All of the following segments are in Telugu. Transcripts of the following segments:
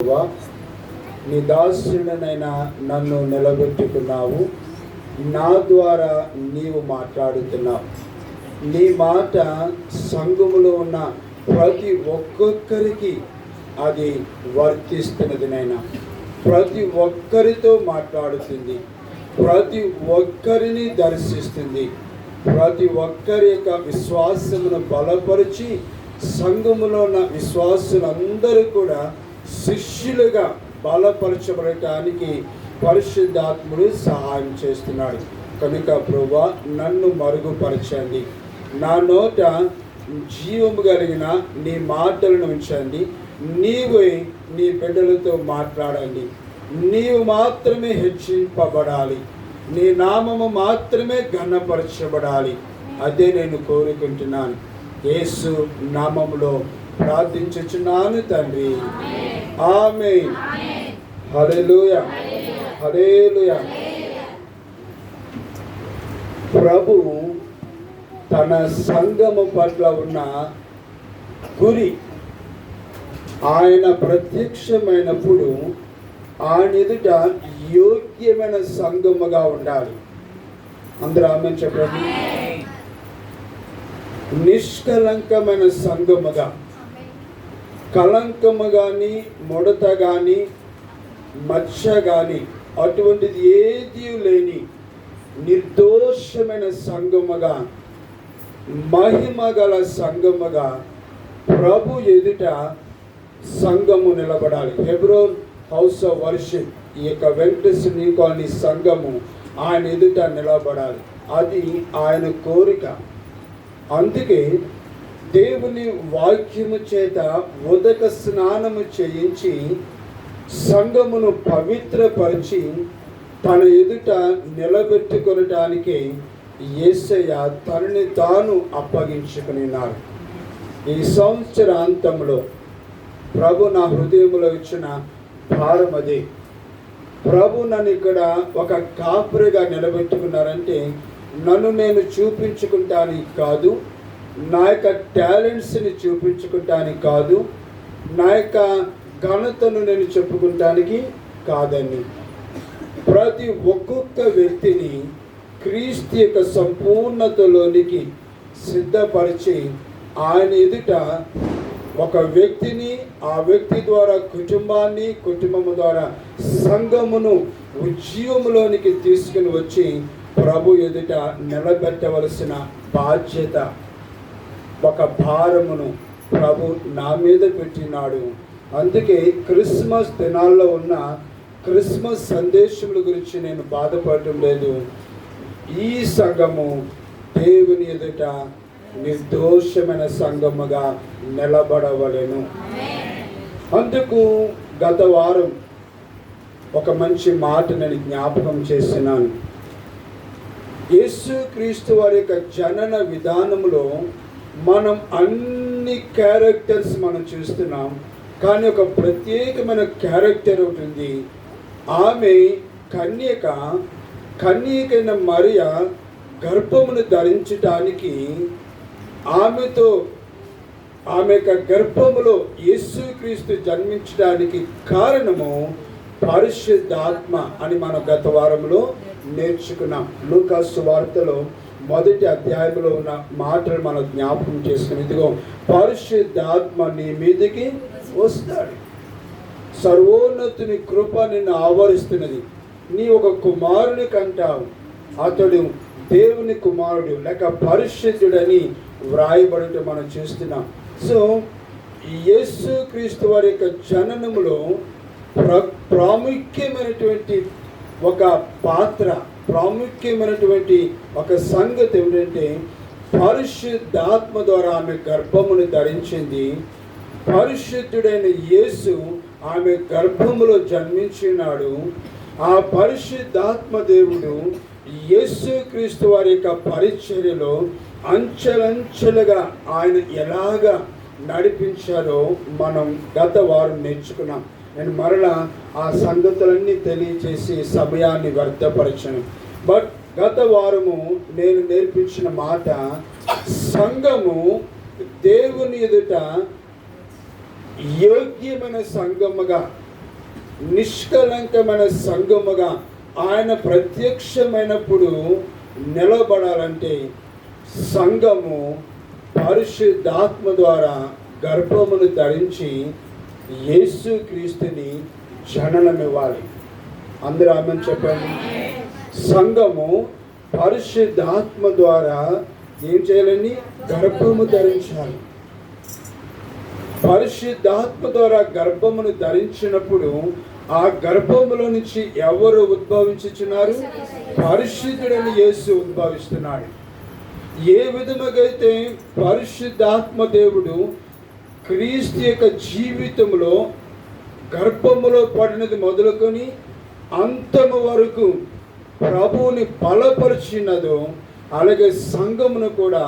యెహోవా, నీ దాసుడనైనా నన్ను నిలబెట్టుకున్నావు. నా ద్వారా నీవు మాట్లాడుతున్నావు. నీ మాట సంఘములో ఉన్న ప్రతి ఒక్కొక్కరికి అది వర్తిస్తున్నది నైనా. ప్రతి ఒక్కరితో మాట్లాడుతుంది, ప్రతి ఒక్కరిని దర్శిస్తుంది, ప్రతి ఒక్కరి యొక్క విశ్వాసమును బలపరిచి సంఘములో ఉన్న విశ్వాసులందరూ కూడా శిష్యులుగా బలపరచబడటానికి పరిశుద్ధాత్ముడు సహాయం చేస్తున్నాడు. కనుక ప్రభువా, నన్ను మరుగుపరచండి, నా నోట జీవము కలిగిన నీ మాటలను ఉంచండి. నీవే నీ బిడ్డలతో మాట్లాడండి. నీవు మాత్రమే హెచ్చింపబడాలి, నీ నామము మాత్రమే ఘనపరచబడాలి. అదే నేను కోరుకుంటున్నాను. యేసు నామములో ప్రార్థించుచున్నాను తండ్రి. ఆమేన్. హల్లెలూయా, హల్లెలూయా. ప్రభు తన సంఘము పట్ల ఉన్న గురి, ఆయన ప్రత్యక్షమైనప్పుడు ఆయన ఎదుట యోగ్యమైన సంఘముగా ఉండాలి. అందరూ ఆమేన్ చెప్పండి. నిష్కలంకమైన సంఘముగా, కలంకము కానీ ముడత కానీ మచ్చ కానీ అటువంటిది ఏదీ లేని నిర్దోషమైన సంఘముగా, మహిమ గల సంఘముగా ప్రభు ఎదుట సంఘము నిలబడాలి. హెబ్రోన్ హౌస్ ఆఫ్ వర్షిప్, ఈ యొక్క వెంకటేశ్వర కాలనీ సంఘము ఆయన ఎదుట నిలబడాలి. అది ఆయన కోరిక. అందుకే దేవుని వాక్యము చేత ఉదక స్నానము చేయించి సంఘమును పవిత్రపరిచి తన ఎదుట నిలబెట్టుకొనటానికి యేసయ్య తనని తాను అప్పగించుకున్నారు. ఈ సంవత్సరాంతంలో ప్రభు నా హృదయంలో ఇచ్చిన భారం అదే. ప్రభు నన్ను ఇక్కడ ఒక కాపురిగా నిలబెట్టుకున్నారంటే నన్ను నేను చూపించుకుంటానికి కాదు, నా యొక్క టాలెంట్స్ని చూపించుకుంటానికి కాదు, నా యొక్క ఘనతను నేను చెప్పుకుంటానికి కాదని, ప్రతి ఒక్కొక్క వ్యక్తిని క్రీస్తు యొక్క సంపూర్ణతలోనికి సిద్ధపరిచి ఆయన ఎదుట ఒక వ్యక్తిని, ఆ వ్యక్తి ద్వారా కుటుంబాన్ని, కుటుంబము ద్వారా సంఘమును ఉద్యమంలోనికి తీసుకుని వచ్చి ప్రభు ఎదుట నిలబెట్టవలసిన బాధ్యత, ఒక భారమును ప్రభు నా మీద పెట్టినాడు. అందుకే క్రిస్మస్ దినాల్లో ఉన్న క్రిస్మస్ సందేశముల గురించి నేను బాధపడటం లేదు. ఈ సంఘము దేవుని ఎదుట నిర్దోషమైన సంఘముగా నిలబడవలెను. అందుకు గత వారం ఒక మంచి మాట నేను జ్ఞాపకం చేసినాను. యేసుక్రీస్తు వారి యొక్క జనన విధానంలో మనం అన్ని క్యారెక్టర్స్ మనం చూస్తున్నాం, కానీ ఒక ప్రత్యేకమైన క్యారెక్టర్ ఒకటి ఉంది. ఆమె కన్యకైన మరియ గర్భమును ధరించటానికి ఆమె యొక్క గర్భములో యేసుక్రీస్తు జన్మించడానికి కారణము పరిశుద్ధాత్మ అని మనం గత వారంలో నేర్చుకున్నాం. లూకా సువార్తలో 1వ అధ్యాయంలో ఉన్న మాటలు మనం జ్ఞాపకం చేసుకుని, ఇదిగో పరిశుద్ధాత్మ నీ మీదకి వస్తాడు, సర్వోన్నతుని కృప నిన్ను ఆవరిస్తున్నది, నీ ఒక కుమారుని కంటావు, అతడు దేవుని కుమారుడు లేక పరిశుద్ధుడని వ్రాయబడటం మనం చూస్తున్నాం. సో యేసుక్రీస్తు వారి యొక్క జననములో ప్రాముఖ్యమైనటువంటి ఒక పాత్ర, ప్రాముఖ్యమైనటువంటి ఒక సంగతి ఏమిటంటే పరిశుద్ధాత్మ ద్వారా ఆమె గర్భమును ధరించింది. పరిశుద్ధుడైన యేసు ఆమె గర్భములో జన్మించినాడు. ఆ పరిశుద్ధాత్మ దేవుడు యేసుక్రీస్తు వారి యొక్క పరిచర్యలో అంచెలంచెలుగా ఆయన ఎలాగా నడిపించారో మనం గత వారం నేర్చుకున్నాం. నేను మరలా ఆ సంగతులన్నీ తెలియచేసి సమయాన్ని వ్యర్థపరచను. బట్ గత వారము నేను నేర్పించిన మాట, సంఘము దేవుని ఎదుట యోగ్యమైన సంఘముగా నిష్కలంకమైన సంఘముగా ఆయన ప్రత్యక్షమైనప్పుడు నిలబడాలంటే సంఘము పరిశుద్ధాత్మ ద్వారా గర్భమును ధరించి యేసుక్రీస్తుని జననమివ్వాలి. అందరూ ఆమేన్ చెప్పండి. సంఘము పరిశుద్ధాత్మ ద్వారా ఏం చేయాలని? గర్భము ధరించాలి. పరిశుద్ధాత్మ ద్వారా గర్భమును ధరించినప్పుడు ఆ గర్భములో నుంచి ఎవరు ఉద్భవించుచున్నారు? పరిశుద్ధుడని యేసు ఉద్భవిస్తున్నాడు. ఏ విధముగా అయితే పరిశుద్ధాత్మ దేవుడు క్రీస్తు యొక్క జీవితంలో గర్భములో పడినది మొదలుకొని అంతము వరకు ప్రభువుని బలపరిచినదో, అలాగే సంఘమును కూడా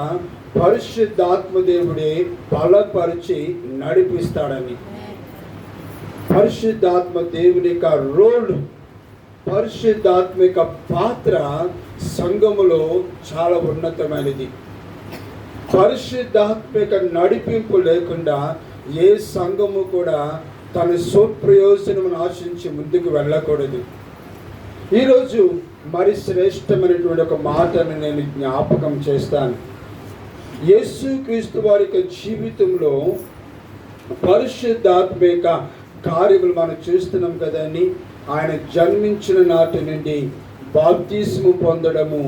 పరిశుద్ధాత్మ దేవుడే బలపరిచి నడిపిస్తాడని. పరిశుద్ధాత్మ దేవుని యొక్క రోల్, పరిశుద్ధాత్మ యొక్క పాత్ర సంఘములో చాలా ఉన్నతమైనది. పరిశుద్ధాత్మ యొక్క నడిపింపు లేకుండా ఏ సంఘము కూడా తన స్వప్రయోజనమును ఆశించి ముందుకు వెళ్ళకూడదు. ఈరోజు మరి శ్రేష్టమైనటువంటి ఒక మాటను నేను జ్ఞాపకం చేస్తాను. యేసుక్రీస్తు వారి యొక్క జీవితంలో పరిశుద్ధాత్మ యొక్క కార్యములు మనం చూస్తున్నాం కదండి. ఆయన జన్మించిన నాటి నుండి బాప్తిస్ము పొందడము,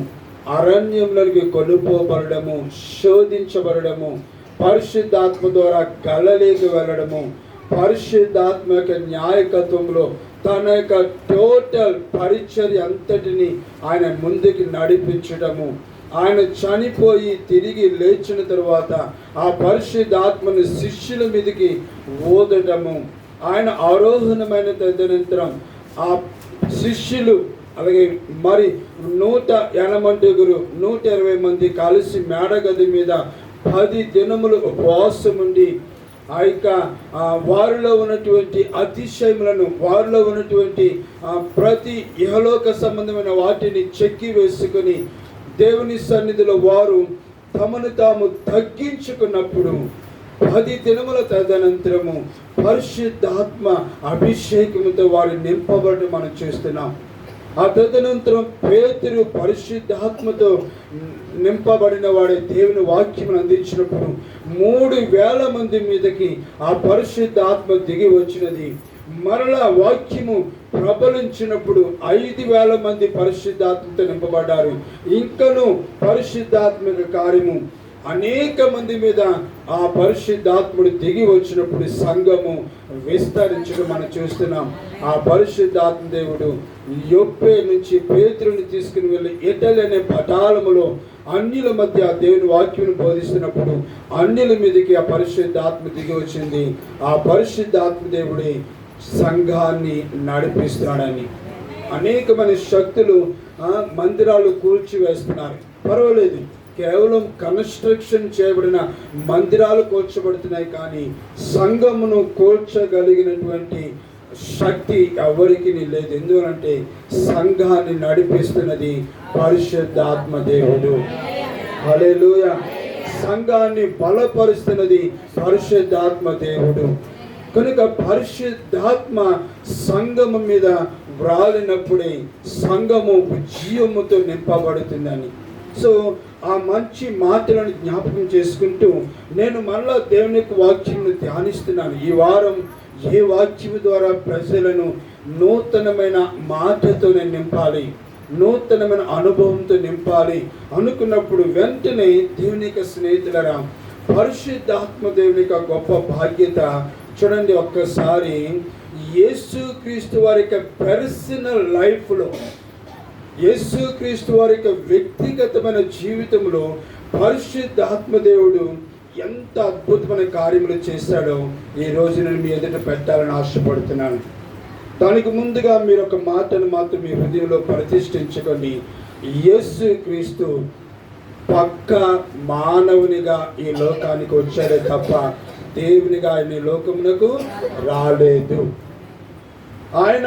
అరణ్యంలోకి కొనుక్కోబడము, శోధించబడము, పరిశుద్ధాత్మ ద్వారా గలిలయకి వెళ్ళడము, పరిశుద్ధాత్మ యొక్క న్యాయకత్వంలో తన యొక్క టోటల్ పరిచర్య అంతటిని ఆయన ముందుకు నడిపించడము, ఆయన చనిపోయి తిరిగి లేచిన తరువాత ఆ పరిశుద్ధాత్మను శిష్యుల మీదకి ఊదటము, ఆయన ఆరోహణమైన తదనంతరం ఆ శిష్యులు అలాగే మరి 120 మంది కలిసి మేడగది మీద 10 దినములు ఉపవాసం ఉండి ఆ యొక్క వారిలో ఉన్నటువంటి అతిశయములను, వారిలో ఉన్నటువంటి ప్రతి ఇహలోక సంబంధమైన వాటిని చెక్కి వేసుకొని దేవుని సన్నిధిలో వారు తమను తాము తగ్గించుకున్నప్పుడు 10 దినముల తదనంతరము పరిశుద్ధాత్మ అభిషేకముతో వారు నింపబడి మనం చూస్తున్నాం. ఆ తదనంతరం పేతురు పరిశుద్ధాత్మతో నింపబడిన వాడే దేవుని వాక్యమును అందించినప్పుడు 3,000 మంది మీదకి ఆ పరిశుద్ధాత్మ దిగి వచ్చినది. మరలా వాక్యము ప్రబలించినప్పుడు 5,000 మంది పరిశుద్ధాత్మతో నింపబడ్డారు. ఇంకను పరిశుద్ధాత్మక కార్యము అనేక మంది మీద ఆ పరిశుద్ధాత్ముడు దిగి వచ్చినప్పుడు సంఘము విస్తరించడం మనం చూస్తున్నాం. ఆ పరిశుద్ధాత్మ దేవుడు యొప్పే నుంచి పేతురుని తీసుకుని వెళ్ళి ఇటలీ అనే పటాలములో అన్యుల మధ్య దేవుని వాక్యమును బోధిస్తున్నప్పుడు అన్యుల మీదకి ఆ పరిశుద్ధాత్మ దిగి వచ్చింది. ఆ పరిశుద్ధాత్మ దేవుడి సంఘాన్ని నడిపిస్తున్నాడని. అనేకమైన శక్తులు మందిరాలు కూల్చివేస్తున్నారు, పర్వాలేదు, కేవలం కన్స్ట్రక్షన్ చేయబడిన మందిరాలు కూల్చబడుతున్నాయి, కానీ సంఘమును కూల్చగలిగినటువంటి శక్తి ఎవరికి లేదు. ఎందుకంటే సంఘాన్ని నడిపిస్తున్నది పరిశుద్ధాత్మ దేవుడు. హల్లెలూయా. సంఘాన్ని బలపరుస్తున్నది పరిశుద్ధాత్మ దేవుడు. కనుక పరిశుద్ధాత్మ సంఘము మీద వ్రాలినప్పుడే సంఘము జీవముతో నింపబడుతుందని. సో ఆ మంచి మాటలను జ్ఞాపకం చేసుకుంటూ నేను మళ్ళా దేవుని యొక్క వాక్యమును ధ్యానిస్తున్నాను. ఈ వారం ఏ వాక్యము ద్వారా ప్రజలను నూతనమైన మాటతో నేను నింపాలి, నూతనమైన అనుభవంతో నింపాలి అనుకున్నప్పుడు వెంటనే దేవుని యొక్క స్నేహితులరా, పరిశుద్ధాత్మ దేవుని యొక్క గొప్ప బాధ్యత చూడండి. ఒక్కసారి యేసుక్రీస్తు వారి యొక్క పర్సనల్ లైఫ్లో, యేసుక్రీస్తు వారి యొక్క వ్యక్తిగతమైన జీవితంలో పరిశుద్ధాత్మ దేవుడు ఎంత అద్భుతమైన కార్యములు చేశాడో ఈ రోజు నేను మీ ఎదుట పెట్టాలని ఆశపడుతున్నాను. దానికి ముందుగా మీరు ఒక మాటను మాత్రం మీ హృదయంలో ప్రతిష్ఠించుకోండి. యేసుక్రీస్తు పక్క మానవునిగా ఈ లోకానికి వచ్చాడే తప్ప దేవునిగా ఆయన ఈ లోకమునకు రాలేదు. ఆయన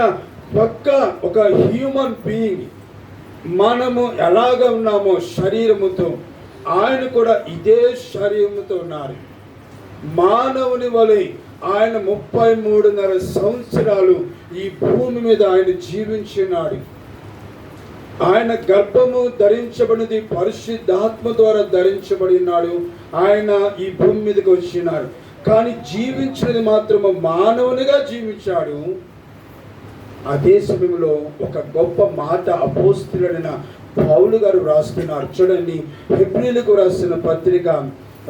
పక్క ఒక హ్యూమన్ బీయింగ్. మనము ఎలాగ ఉన్నామో శరీరముతో, ఆయన కూడా ఇదే శరీరముతో ఉన్నారు. మానవుని వలె ఆయన 33.5 సంవత్సరాలు ఈ భూమి మీద ఆయన జీవించినాడు. ఆయన గర్భము ధరించబడినది పరిశుద్ధాత్మ ద్వారా ధరించబడినాడు. ఆయన ఈ భూమి మీదకి వచ్చినాడు. కానీ జీవించినది మాత్రము మానవునిగా జీవించాడు. అదే సమయంలో ఒక గొప్ప మాట అపోస్తలుడైన పౌలు గారు రాస్తున్నారు. చూడండి, హెబ్రీయులకు రాసిన పత్రిక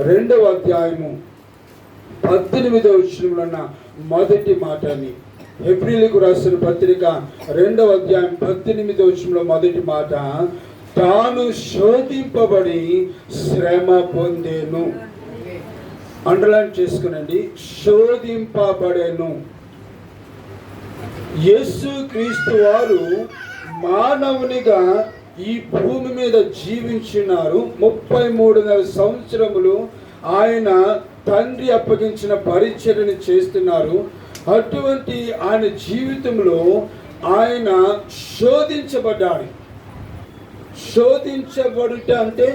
2వ అధ్యాయము 18వ వచనంలో ఉన్న మొదటి మాటని. హెబ్రీయులకు రాసిన పత్రిక 2వ అధ్యాయం 18వ వచనంలో మొదటి మాట, తాను శోధింపబడి శ్రమ పొందేను. అండర్లైన్ చేసుకునండి, శోధింపబడేను. యేసు క్రీస్తు వారు మానవునిగా ఈ భూమి మీద జీవించినారు. 33.5 సంవత్సరములు ఆయన తండ్రి అప్పగించిన పరిచర్యను చేస్తున్నారు. అటువంటి ఆయన జీవితంలో ఆయన శోధించబడ్డాడు. శోధించబడుట అంటే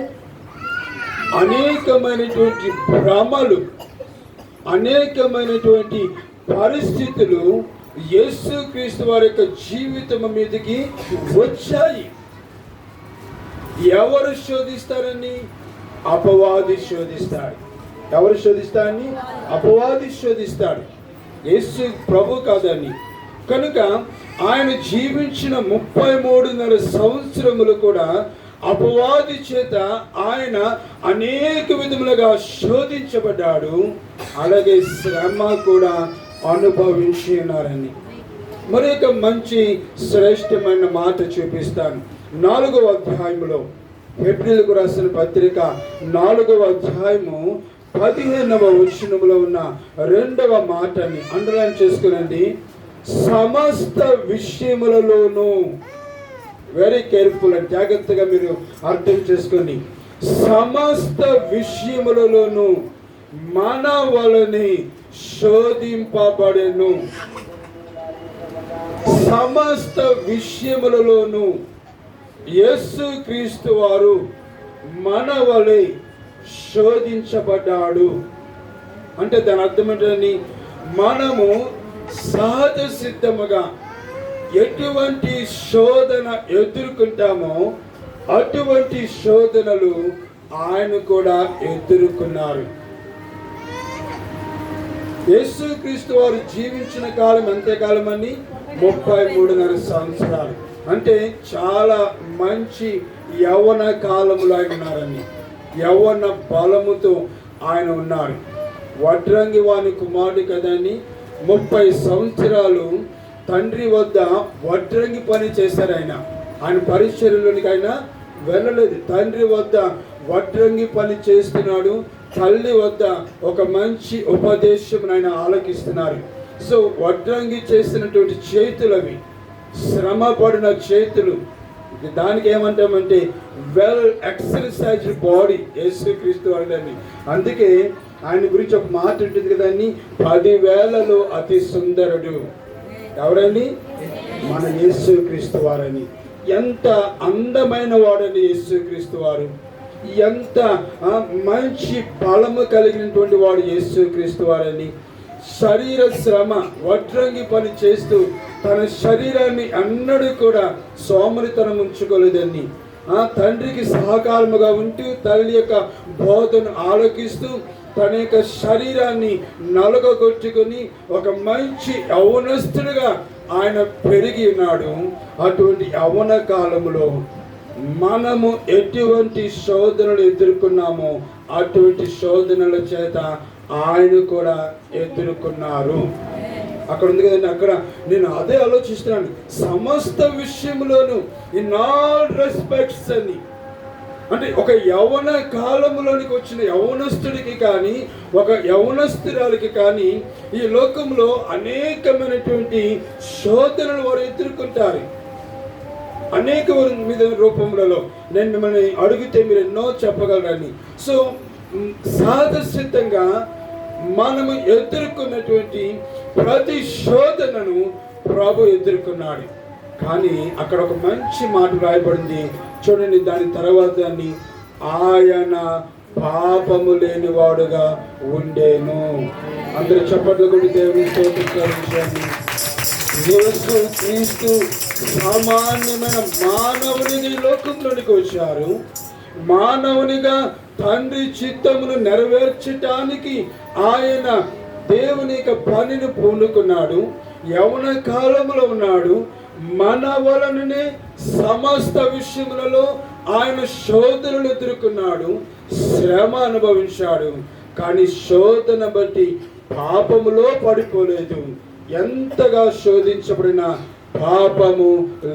అనేకమైనటువంటి భ్రమలు, అనేకమైనటువంటి పరిస్థితులు యేసుక్రీస్తు వారి యొక్క జీవితం మీదకి వచ్చాయి. ఎవరు శోధిస్తారని? అపవాది శోధిస్తాడు. ఎవరు శోధిస్తారని? అపవాది శోధిస్తాడు. యేసు ప్రభు కాదని. కనుక ఆయన జీవించిన 33.5 సంవత్సరములు కూడా అపవాది చేత ఆయన అనేక విధములుగా శోధించబడ్డాడు. అలాగే శ్రమ కూడా అనుభవించి ఉన్నారని. మరి ఒక మంచి శ్రేష్టమైన మాట చూపిస్తాను. 4వ అధ్యాయములో, హెబ్రీయులకు రాసిన పత్రిక 4వ అధ్యాయము 15వ వచనములో ఉన్న 2వ మాటని అండర్లైన్ చేసుకునండి. సమస్త విషయములలోనూ, వెరీ కేర్ఫుల్ అండ్ జాగ్రత్తగా మీరు అర్థం చేసుకోండి. సమస్త విషయములలోనూ మన వలనే శోధింపబడెను. సమస్త విషయములలోనూ యేసు క్రీస్తు వారు మన వలె శోధించబడ్డాడు. అంటే దాని అర్థం ఏంటని, మనము సహజ సిద్ధముగా ఎటువంటి శోధన ఎదుర్కొంటామో అటువంటి శోధనలు ఆయన కూడా ఎదుర్కొన్నారు. యేసుక్రీస్తు వారు జీవించిన కాలం ఎంతకాలం అని? 33.5 సంవత్సరాలు. అంటే చాలా మంచి యవ్వన కాలంలో ఆయన ఉన్నారని, యవ్వన బలముతో ఆయన ఉన్నారు. వడ్రంగి వాని కుమారుడు కదని 30 సంవత్సరాలు తండ్రి వద్ద వడ్రంగి పని చేశారు. ఆయన పరిచర్యలోనికి ఆయన వెళ్ళలేదు. తండ్రి వద్ద వడ్రంగి పని చేస్తున్నాడు. తల్లి వద్ద ఒక మంచి ఉపదేశం ఆయన ఆలకిస్తున్నారు. సో వడ్రంగి చేసినటువంటి చేతులు అవి, శ్రమ పడిన చేతులు. దానికి ఏమంటామంటే వెల్ ఎక్సర్సైజ్డ్ బాడీ యేసుక్రీస్తు వారిని. అందుకే ఆయన గురించి ఒక మాట ఉంటుంది కదండి, 10,000లో అతి సుందరుడు ఎవరండి? మన యేసుక్రీస్తు వారని. ఎంత అందమైన వాడని యేసుక్రీస్తు వారు, ఎంత మంచి బలము కలిగినటువంటి వాడు యేసుక్రీస్తు వారని. శరీర శ్రమ, వడ్రంగి పని చేస్తూ తన శరీరాన్ని అన్నడూ కూడా సోమరితనం ఉంచుకోలేదని, తండ్రికి సహకారముగా ఉంటూ తల్లి యొక్క బోధను ఆలోకిస్తూ తన యొక్క శరీరాన్ని నలుగగొట్టుకుని ఒక మంచి యవ్వనస్తుడిగా ఆయన పెరిగి ఉన్నాడు. అటువంటి యవ్వన కాలంలో మనము ఎటువంటి శోధనలు ఎదుర్కొన్నామో అటువంటి శోధనల చేత ఆయన కూడా ఎదుర్కొన్నారు. అక్కడ ఉంది కదండి, అక్కడ నేను అదే ఆలోచిస్తున్నాను. సమస్త విషయంలోనూ ఇన్ ఆల్ రెస్పెక్ట్స్ అని, అంటే ఒక యవ్వన కాలంలోనికి వచ్చిన యవ్వనస్తుడికి కానీ ఒక యవ్వనస్తురాలికి కానీ ఈ లోకంలో అనేకమైనటువంటి శోధనలు వారు ఎదుర్కొంటారు. అనేక మీద రూపములలో నేను మిమ్మల్ని అడిగితే మీరు ఎన్నో చెప్పగలరని. సో సహజసిద్ధంగా మనము ఎదుర్కొన్నటువంటి ప్రతి శోధనను ప్రభు ఎదుర్కొన్నాడు. కానీ అక్కడ ఒక మంచి మాట రాయబడింది చూడండి. దాని తర్వాత ఆయన పాపము లేనివాడుగా ఉండేను. అందరూ చప్పట్లు కొట్టి దేవుని స్తోత్రించాలి. యేసు క్రీస్తు సామాన్యమైన మానవుని లోకంలోనికి వచ్చారు. మానవునిగా తండ్రి చిత్తమును నెరవేర్చటానికి ఆయన దేవుని యొక్క పనిని పూనుకున్నాడు. యవన కాలంలో ఉన్నాడు. మన వలననే సమస్త విషయములలో ఆయన శోధనలు ఎదుర్కొన్నాడు, శ్రమ అనుభవించాడు. కానీ శోధన బట్టి పాపములో పడిపోలేదు. ఎంతగా శోధించబడిన పాపము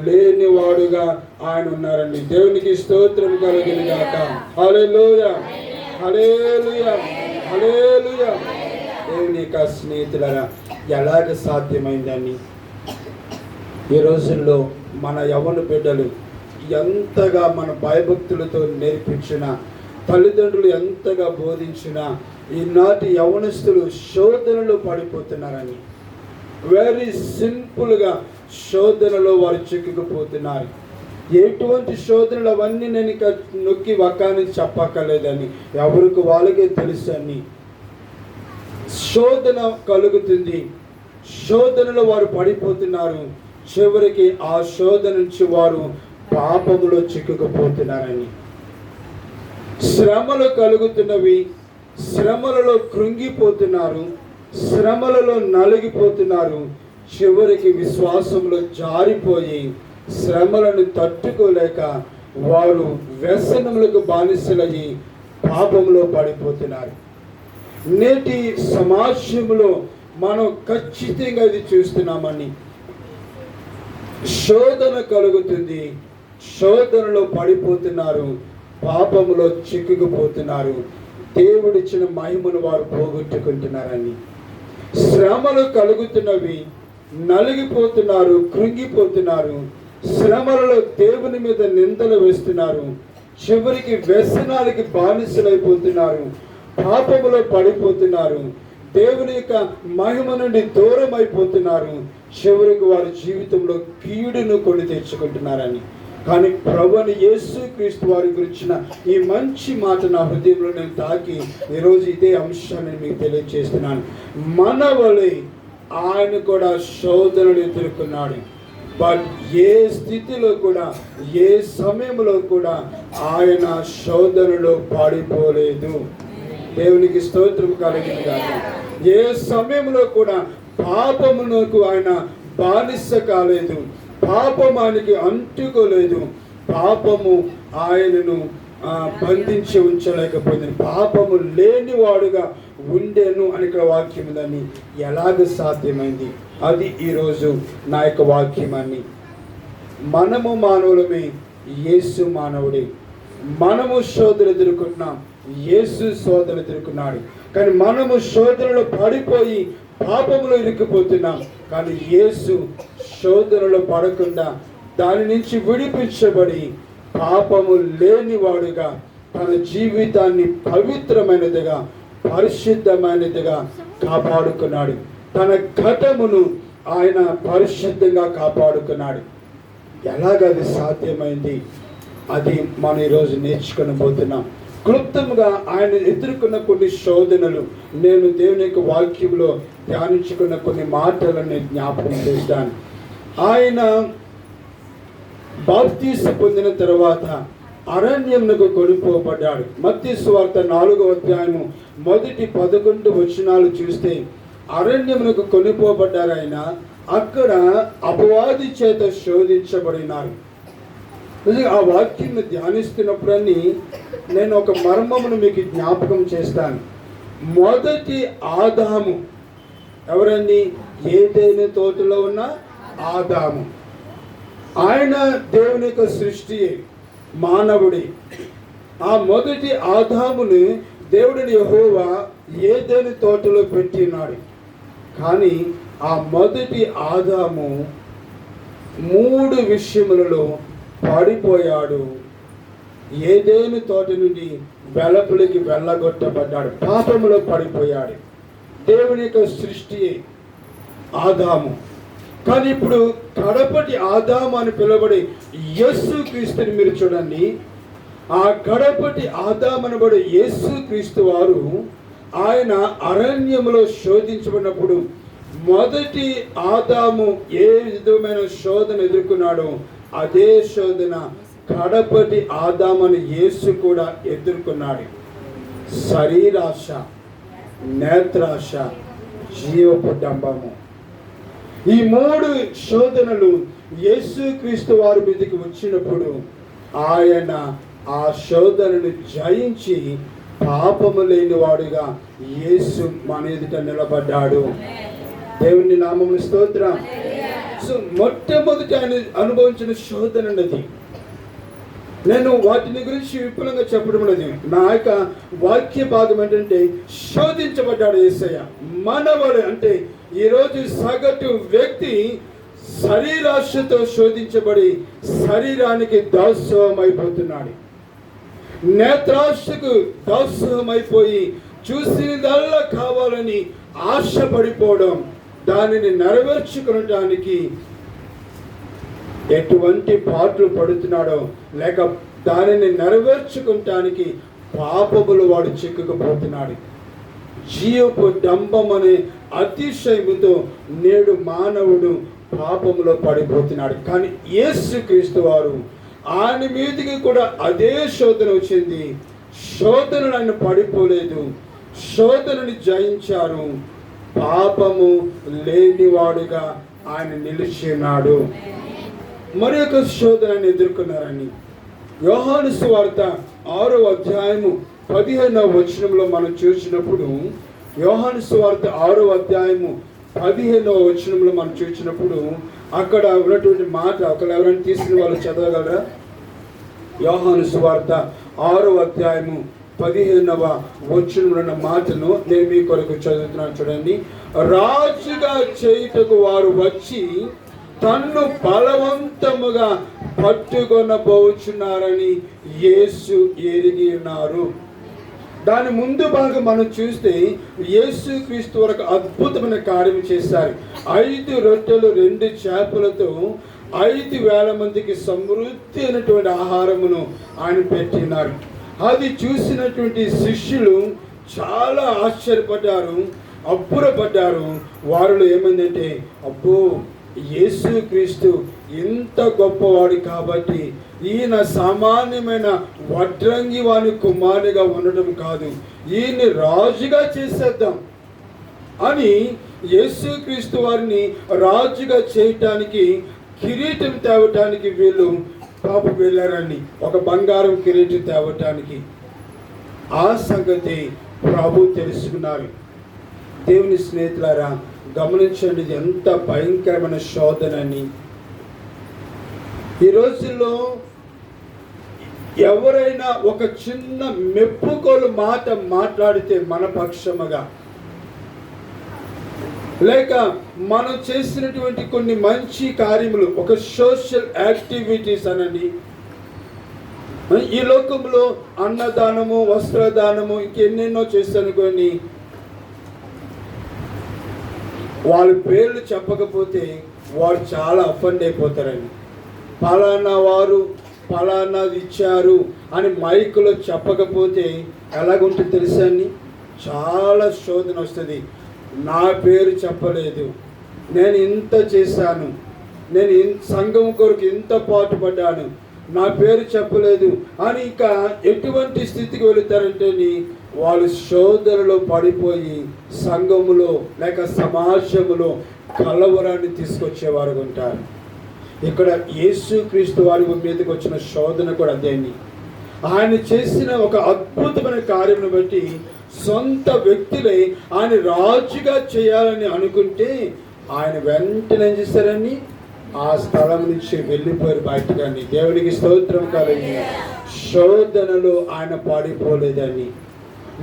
లేనివాడుగా ఆయన ఉన్నారండి. దేవునికి స్తోత్రం కలుగును గాక. హల్లెలూయా, హల్లెలూయా, హల్లెలూయా. దేవుని యొక్క స్నేహితులారా, ఎలాగ సాధ్యమైందని ఈ రోజుల్లో మన యవ్వన బిడ్డలు ఎంతగా మన భయభక్తులతో నేర్పించిన, తల్లిదండ్రులు ఎంతగా బోధించిన, ఈనాటి యవ్వనస్తులు శోధనలో పడిపోతున్నారని, వెరీ సింపుల్గా శోధనలో వారు చిక్కుకుపోతున్నారు. ఎటువంటి శోధనలు అవన్నీ నేను ఇక నొక్కి వక్కాని చెప్పక్కర్లేదని, ఎవరికి వాళ్ళకే తెలుసు అని. శోధన కలుగుతుంది, శోధనలో వారు పడిపోతున్నారు. చివరికి ఆ శోధన నుంచి వారు పాపములో చిక్కుకుపోతున్నారని. శ్రమలు కలుగుతున్నవి, శ్రమలలో కృంగిపోతున్నారు, శ్రమలలో నలిగిపోతున్నారు. చివరికి విశ్వాసంలో జారిపోయి శ్రమలను తట్టుకోలేక వారు వ్యసనములకు బానిసలయ్యి పాపంలో పడిపోతున్నారు. నేటి సమాజంలో మనం ఖచ్చితంగా ఇది చూస్తున్నామని. శోధన కలుగుతుంది, శోధనలో పడిపోతున్నారు, పాపములో చిక్కుకుపోతున్నారు. దేవుడిచ్చిన మహిమను వారు పోగొట్టుకుంటున్నారని. శ్రమలు కలుగుతున్నవి, నలిగిపోతున్నారు, కృంగిపోతున్నారు. శ్రమలలో దేవుని మీద నిందలు వేస్తున్నారు. చివరికి వ్యసనాలకి బానిసలైపోతున్నారు, పాపములో పడిపోతున్నారు. దేవుని యొక్క మహిమ నుండి దూరం అయిపోతున్నారు. చివరికి వారి జీవితంలో కీడును కొని తెచ్చుకుంటున్నారని. కానీ ప్రభువైన యేసు క్రీస్తు వారి గురించిన ఈ మంచి మాట నా హృదయంలో నేను తాకి ఈరోజు ఇదే అంశాన్ని మీకు తెలియజేస్తున్నాను. మన వలె ఆయన కూడా శోధనలు ఎదుర్కొన్నాడు. బట్ ఏ స్థితిలో కూడా, ఏ సమయంలో కూడా ఆయన శోధనలో పడిపోలేదు. దేవునికి స్తోత్రం కలిగింది కాదు. ఏ సమయంలో కూడా పాపమునకు ఆయన బానిస కాలేదు, పాపం ఆయనకి అంటుకోలేదు, పాపము ఆయనను బంధించి ఉంచలేకపోయింది. పాపము లేనివాడుగా ఉండేను అని ఇక్కడ వాక్యం ఉందని ఎలాగ సాధ్యమైంది? అది ఈరోజు నా యొక్క వాక్యం అని. మనము మానవులమే, యేసు మానవుడే. మనము శోధనలు ఎదుర్కొంటున్నాం, యేసు శోధనలు ఎదుర్కొన్నాడు. కానీ మనము శోధనలో పడిపోయి పాపములో ఇరుక్కుపోతున్నాం. కానీ యేసు శోధనలో పడకుండా దాని నుంచి విడిపించబడి పాపము లేనివాడుగా తన జీవితాన్ని పవిత్రమైనదిగా, పరిశుద్ధమైనదిగా కాపాడుకున్నాడు. తన ఘటమును ఆయన పరిశుద్ధంగా కాపాడుకున్నాడు. ఎలాగది సాధ్యమైంది? అది మనం ఈరోజు నేర్చుకొని పోతున్నాం. క్లుప్తంగా ఆయన ఎదుర్కొన్న కొన్ని శోధనలు నేను దేవుని యొక్క వాక్యంలో ధ్యానించుకున్న కొన్ని మాటలను జ్ఞాపకం చేస్తాను. ఆయన బాప్తీసు పొందిన తర్వాత అరణ్యమునకు కొనిపోబడ్డాడు. మత్తయి సువార్త 4వ అధ్యాయము మొదటి 11 వచనాలు చూస్తే అరణ్యమునకు కొనిపోబడ్డారు. ఆయన అక్కడ అపవాది చేత శోధించబడినారు. ఆ వాక్యాన్ని ధ్యానిస్తున్నప్పుడన్నీ నేను ఒక మర్మమును మీకు జ్ఞాపకం చేస్తాను. మొదటి ఆదాము ఎవరండి? ఏదైనా తోటలో ఉన్న ఆదాము. ఆయన దేవుని యొక్క సృష్టి, మానవుడి. ఆ మొదటి ఆదాముని దేవుడిని యెహోవా ఏదైనా తోటలో పెట్టినాడు. కానీ ఆ మొదటి ఆదాము 3 విషయములలో పడిపోయాడు. ఏదైనా తోట నుండి వెలుపలికి వెళ్ళగొట్టబడ్డాడు, పాపములో పడిపోయాడు. దేవుని యొక్క సృష్టి ఆదాము. కానీ ఇప్పుడు కడపటి ఆదాము అని పిలువబడి యేసు క్రీస్తుని మీరు చూడండి. ఆ కడపటి ఆదామనబడే యేసు క్రీస్తు వారు ఆయన అరణ్యములో శోధించబడినప్పుడు మొదటి ఆదాము ఏ విధమైన శోధన ఎదుర్కొన్నాడో అదే శోధన కడపటి ఆదామని యేసు కూడా ఎదుర్కొన్నాడు. శరీరాశ, నేత్రాశ, జీవపు డంబము. ఈ 3 శోధనలు యేసుక్రీస్తు వారి మీదకి వచ్చినప్పుడు ఆయన ఆ శోధనను జయించి పాపము లేని వాడుగా యేసు మన ఎదుట నిలబడ్డాడు. దేవుని నామమున స్తోత్రం. సో మొట్టమొదటి ఆయన అనుభవించిన శోధన అన్నది, నేను వాటిని గురించి విపులంగా చెప్పడం లేదు. నా యొక్క వాక్య భాగం ఏంటంటే శోధించబడ్డాడు యేసయ్య. మనవడు అంటే ఈరోజు సగటు వ్యక్తి శరీరాశతో శోధించబడి శరీరానికి దాసోహం అయిపోతున్నాడు. నేత్రాశకు దాసోహం అయిపోయి చూసినదల్లా కావాలని ఆశపడిపోవడం, దానిని నెరవేర్చుకోవడానికి ఎటువంటి పాటలు పడుతున్నాడో లేక దానిని నెరవేర్చుకోవటానికి పాపములు వాడు చిక్కుకుపోతున్నాడు. జీవపు డంబం అనే అతిశయముతో నేడు మానవుడు పాపములో పడిపోతున్నాడు. కానీ యేసుక్రీస్తు వారు ఆయన మీదకి కూడా అదే శోధన వచ్చింది. శోధనలు ఆయన పడిపోలేదు, శోధనని జయించారు. పాపము లేనివాడుగా ఆయన నిలిచి ఉన్నాడు. మరి ఒక శోధనని ఎదుర్కొన్నారని యోహాను సువార్త 6వ అధ్యాయము 15వ వచనంలో మనం చూసినప్పుడు, యోహాను సువార్త 6వ అధ్యాయము 15వ వచనంలో మనం చూసినప్పుడు అక్కడ ఉన్నటువంటి మాట ఒకరు ఎవరైనా తీసుకుని వాళ్ళు చదవగలరా? యోహాను సువార్త 6వ అధ్యాయము 15వ వచనంలో ఉన్న మాటను నేను మీ కొరకు చదువుతున్నాను, చూడండి. రాజుగా చేయుటకు వారు వచ్చి తన్ను బలవంతముగా పట్టుకొనబోచున్నారని యేసు ఎరిగి ఉన్నారు. దాని ముందు భాగం మనం చూస్తే యేసుక్రీస్తు వరకు అద్భుతమైన కార్యం చేశారు. 5 రొట్టెలు 2 చేపలతో 5,000 మందికి సమృద్ధి అయినటువంటి ఆహారమును ఆయన పెట్టినారు. అది చూసినటువంటి శిష్యులు చాలా ఆశ్చర్యపడ్డారు, అబ్బురపడ్డారు. వారిలో ఏమైందంటే, అబ్బో యేసుక్రీస్తు ఇంత గొప్పవాడు కాబట్టి ఈయన సామాన్యమైన వడ్రంగి వాని కుమారునిగా ఉండటం కాదు, ఈయన్ని రాజుగా చేసేద్దాం అని యేసుక్రీస్తు వారిని రాజుగా చేయటానికి కిరీటం తేవటానికి వీళ్ళు పాపం వెళ్ళారని, ఒక బంగారం కిరీటం తేవటానికి. ఆ సంగతి ప్రభు తెలుసుకున్నారు. దేవుని స్నేహితులారా, గమనించండి, ఎంత భయంకరమైన శోధనని. ఈ రోజుల్లో ఎవరైనా ఒక చిన్న మెప్పుకోలు మాట మాట్లాడితే మన పక్షముగా, లేక మనం చేసినటువంటి కొన్ని మంచి కార్యములు, ఒక సోషల్ యాక్టివిటీస్ అనండి, ఈ లోకంలో అన్నదానము, వస్త్రదానము, ఇంకెన్నెన్నో చేస్తానుకోండి, వాళ్ళ పేర్లు చెప్పకపోతే వారు చాలా అఫెండ్ అయిపోతారండి. ఫలానా వారు ఫలానాది ఇచ్చారు అని మైకులో చెప్పకపోతే ఎలాగుంటుంది తెలుసా అండి? చాలా శోధన వస్తుంది. నా పేరు చెప్పలేదు, నేను ఇంత చేశాను, నేను సంఘం కొరకు ఇంత పాటుపడ్డాను, నా పేరు చెప్పలేదు అని ఇంకా ఎటువంటి స్థితికి వెళుతారంటే వాళ్ళు శోధనలో పడిపోయి సంఘములో లేక సమాజములో కలవరాన్ని తీసుకొచ్చేవారు ఉంటారు. ఇక్కడ యేసుక్రీస్తు వారి మీదకి వచ్చిన శోధన కూడా అదేండి. ఆయన చేసిన ఒక అద్భుతమైన కార్యమును బట్టి సొంత వ్యక్తులే ఆయన రాజుగా చేయాలని అనుకుంటే ఆయన వెంటనే ఏం చేశారని ఆ స్థలం నుంచి వెళ్ళిపోయారు బయటకని. దేవునికి స్తోత్రం కలండి. శోధనలో ఆయన పాడిపోలేదని,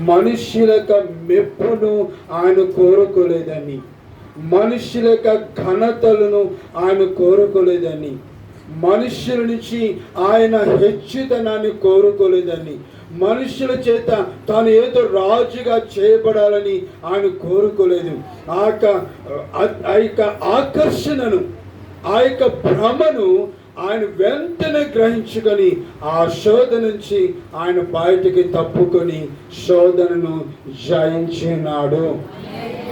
మనుష్యుల యొక్క మెప్పును ఆయన కోరుకోలేదని, మనుష్యుల యొక్క ఘనతలను ఆయన కోరుకోలేదని, మనుష్యుల నుంచి ఆయన హెచ్చుతనాన్ని కోరుకోలేదని, మనుషుల చేత తాను ఏదో రాజుగా చేయబడాలని ఆయన కోరుకోలేదు. ఆ యొక్క ఆకర్షణను, ఆ యొక్క భ్రమను ఆయన వెంటనే గ్రహించుకొని ఆ శోధన నుంచి ఆయన బయటికి తప్పుకొని శోధనను జయించినాడు.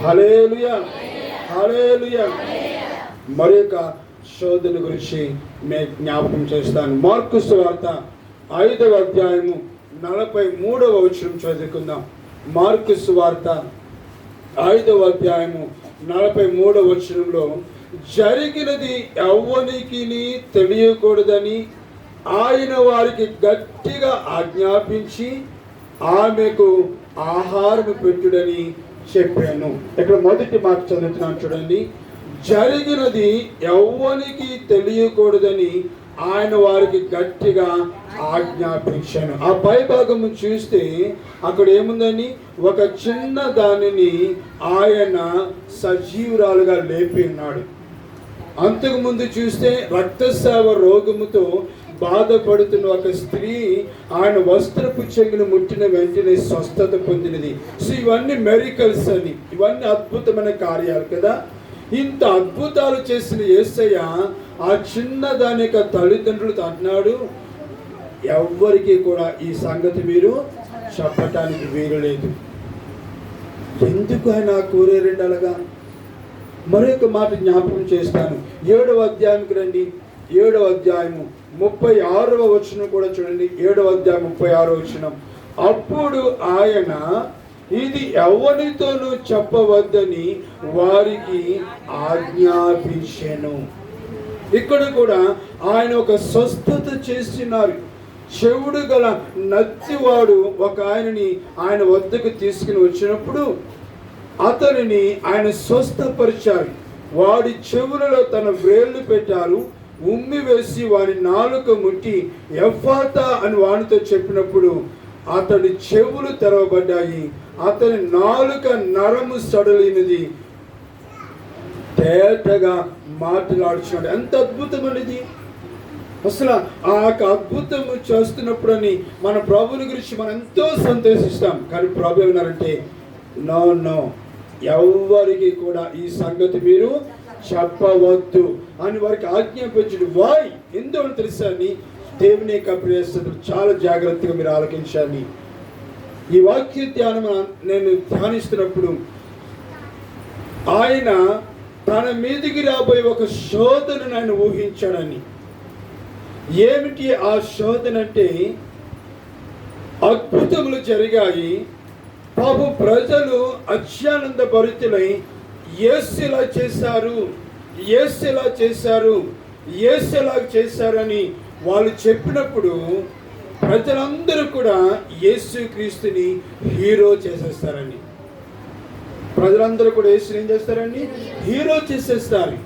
హల్లెలూయా, హల్లెలూయా. మరొక శోధన గురించి నేను జ్ఞాపకం చేస్తాను. మార్కు సువార్త 5వ అధ్యాయము 43వ వచనం చదువుకుందాం. మార్కు సువార్త 5వ అధ్యాయము 43వ వచనంలో, జరిగినది ఎవ్వనికి తెలియకూడదని ఆయన వారికి గట్టిగా ఆజ్ఞాపించి ఆమెకు ఆహారం పెట్టుడని చెప్పాను. ఇక్కడ మొదటి మాట చదువుతున్నాను చూడండి. జరిగినది ఎవ్వనికి తెలియకూడదని ఆయన వారికి గట్టిగా ఆజ్ఞాపించాను. ఆ పై భాగము చూస్తే అక్కడ ఏముందని, ఒక చిన్న దానిని ఆయన సజీవురాలుగా లేపి ఉన్నాడు. అంతకుముందు చూస్తే రక్తస్రావ రోగముతో బాధపడుతున్న ఒక స్త్రీ ఆయన వస్త్రపు చెంగును ముట్టిన వెంటనే స్వస్థత పొందినది. సో ఇవన్నీ మెరికల్స్ అని, ఇవన్నీ అద్భుతమైన కార్యాలు కదా. ఇంత అద్భుతాలు చేసిన యేసయ్య ఆ చిన్న దాని యొక్క తల్లిదండ్రులతో అంటున్నాడు, ఎవ్వరికి కూడా ఈ సంగతి మీరు చెప్పటానికి వీలు లేదు. ఎందుకు ఆయన కోరేరండి అలాగా? మరొక మాట జ్ఞాపకం చేస్తాను. 7వ అధ్యాయంకి రండి. 7వ అధ్యాయము 36వ వచనం కూడా చూడండి. 7వ అధ్యాయం 36వ వచనం. అప్పుడు ఆయన ఇది ఎవరితోనూ చెప్పవద్దని వారికి ఆజ్ఞాపించెను. ఇక్కడ కూడా ఆయన ఒక స్వస్థత చేస్తున్నారు. చెవుడు గల నత్తివాడు ఒక ఆయనని ఆయన వద్దకు తీసుకుని వచ్చినప్పుడు అతనిని ఆయన స్వస్థపరిచారు. వాడి చెవులలో తన వ్రేళ్లు పెట్టారు, ఉమ్మి వేసి వారి నాలుక ముట్టి ఎఫ్ఫాతా అని వానితో చెప్పినప్పుడు అతడి చెవులు తెరవబడ్డాయి. అతని నాలుక నరము సడలినది, తేటగా మాట్లాడుచున్నాడు. ఎంత అద్భుతమైనది అసలు! ఆ అద్భుతము చేస్తున్నప్పుడు అని మన ప్రభుని గురించి మనం ఎంతో సంతోషిస్తాం. కానీ ప్రభు ఏమన్నారంటే, నో నో, ఎవరికి కూడా ఈ సంగతి మీరు చెప్పవద్దు అని వారికి ఆజ్ఞాపించడు. వాయ్ ఎందుకు తెలుసా అని దేవుని యొక్క ప్రియస్తులు చాలా జాగ్రత్తగా మీరు ఆలకించాలి. ఈ వాక్య ధ్యానం నేను ధ్యానిస్తున్నప్పుడు ఆయన తన మీదికి రాబోయే ఒక శోధనను ఆయన ఊహించాడని. ఏమిటి ఆ శోధన అంటే, అద్భుతములు జరిగాయి. పాపం ప్రజలు అత్యానంద భరితులై యేసు ఇలా చేశారు, యేసు ఇలా చేశారు, యేసు ఇలా చేశారని వాళ్ళు చెప్పినప్పుడు ప్రజలందరూ కూడా యేసుక్రీస్తుని హీరో చేసేస్తారని. ప్రజలందరూ కూడా యేసుని ఏం చేస్తారని? హీరో చేసేస్తారు.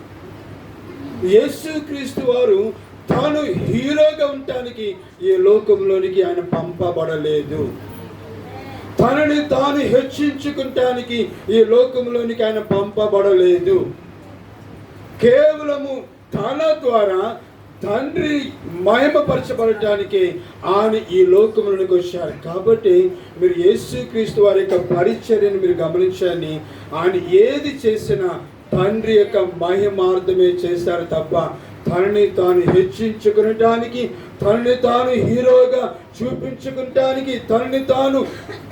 యేసుక్రీస్తు వారు తాను హీరోగా ఉండటానికి ఈ లోకంలోనికి ఆయన పంపబడలేదు. తనని తాను హెచ్చించుకుంటానికి ఈ లోకంలోనికి ఆయన పంపబడలేదు. కేవలము తన ద్వారా తండ్రి మహిమపరచబడటానికి ఆయన ఈ లోకంలోనికి వచ్చారు. కాబట్టి మీరు యేసుక్రీస్తు వారి యొక్క పరిచర్యను మీరు గమనించండి. ఆయన ఏది చేసినా తండ్రి యొక్క మహిమార్థమే చేశారు తప్ప తనని తాను హెచ్చించుకునటానికి, తనని తాను హీరోగా చూపించుకుంటానికి, తనని తాను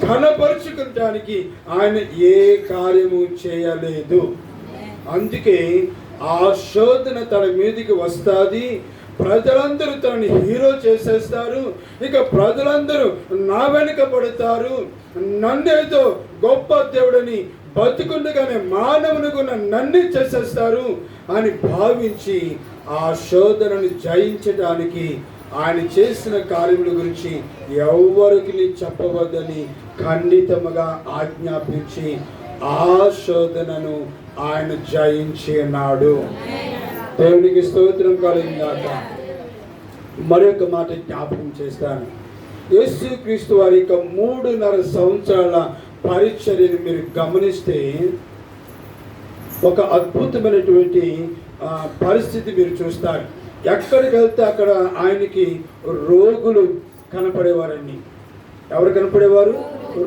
ఘనపరుచుకుంటానికి ఆయన ఏ కార్యము చేయలేదు. అందుకే ఆ శోధన తన మీదికి వస్తుంది. ప్రజలందరూ తనని హీరో చేసేస్తారు. ఇక ప్రజలందరూ నా వెనుక పడతారు, నన్నేదో గొప్ప దేవుడని బతుకుండగానే మానవునిగా నన్ను చేసేస్తారు అని భావించి ఆ శోధనను జయించడానికి ఆయన చేసిన కార్యముల గురించి ఎవరికి చెప్పవద్దని ఖండితముగా ఆజ్ఞాపించి ఆ శోధనను ఆయన జయించినాడు. దేవునికి స్తోత్రం కలుగుగాక. మరొక మాట జ్ఞాపకం చేస్తాను. యేసుక్రీస్తు వారి యొక్క 3.5 సంవత్సరాల పరిచర్యను మీరు గమనిస్తే ఒక అద్భుతమైనటువంటి పరిస్థితి మీరు చూస్తారు. ఎక్కడికి వెళ్తే అక్కడ ఆయనకి రోగులు కనపడేవారండి. ఎవరు కనపడేవారు?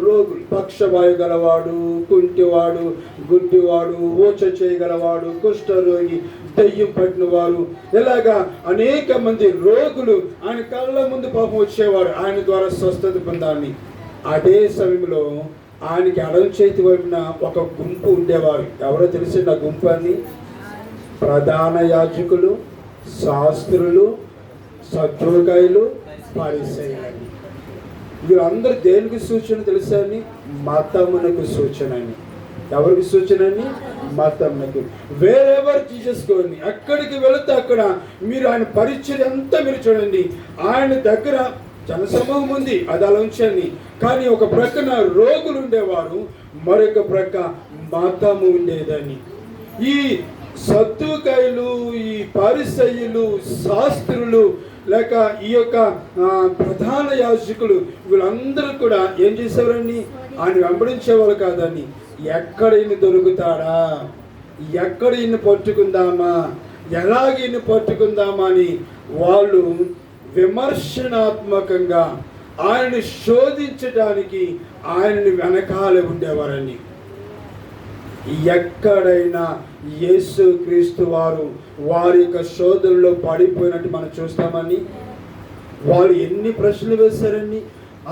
రోగులు, పక్షవాయు గలవాడు, కుంటివాడు, గుడ్డివాడు, ఊచ చేయగలవాడు, కుష్ఠరోగి, దెయ్యం పట్టిన వారు, ఇలాగా అనేక మంది రోగులు ఆయన కళ్ళ ముందు పాపం వచ్చేవాడు ఆయన ద్వారా స్వస్థత పొందాలని. అదే సమయంలో ఆయనకి ఎడమ చేతి వైపున ఒక గుంపు ఉండేవారు. ఎవరో తెలిసిన గుంపు అని? ప్రధాన యాజకులు, శాస్త్రులు, సద్దూకాయలు, పరిసయ్యులు. వీళ్ళందరూ దేనికి సూచన తెలుసా అని? మతమునకు సూచన అని. ఎవరికి సూచన అని? మతమునకు. వేరెవర్ జీసస్ గోని, ఎక్కడికి వెళితే అక్కడ మీరు ఆయన పరిచయం అంతా మీరు చూడండి. ఆయన దగ్గర జనసమూహం ఉంది, అది అలా ఉంచండి. కానీ ఒక ప్రక్కన రోగులు ఉండేవారు, మరొక ప్రక్క మతము ఉండేదని. ఈ సద్దూకాయలు, ఈ పరిసయ్యులు, శాస్త్రులు, లేక ఈ యొక్క ప్రధాన యాజకులు, వీళ్ళందరూ కూడా ఏం చేసేవారండి? ఆయన వెంబడించేవాళ్ళు కాదని. ఎక్కడ ఈయన దొరుకుతాడా, ఎక్కడ ఈయన పట్టుకుందామా, ఎలాగ ఈయన పట్టుకుందామా అని వాళ్ళు విమర్శనాత్మకంగా ఆయన్ని శోధించడానికి ఆయనని వెనకాలే ఉండేవారని. ఎక్కడైనా యేసు క్రీస్తు వారు వారి యొక్క శోధనలో పడిపోయినట్టు మనం చూస్తామని. వాళ్ళు ఎన్ని ప్రశ్నలు వేశారని.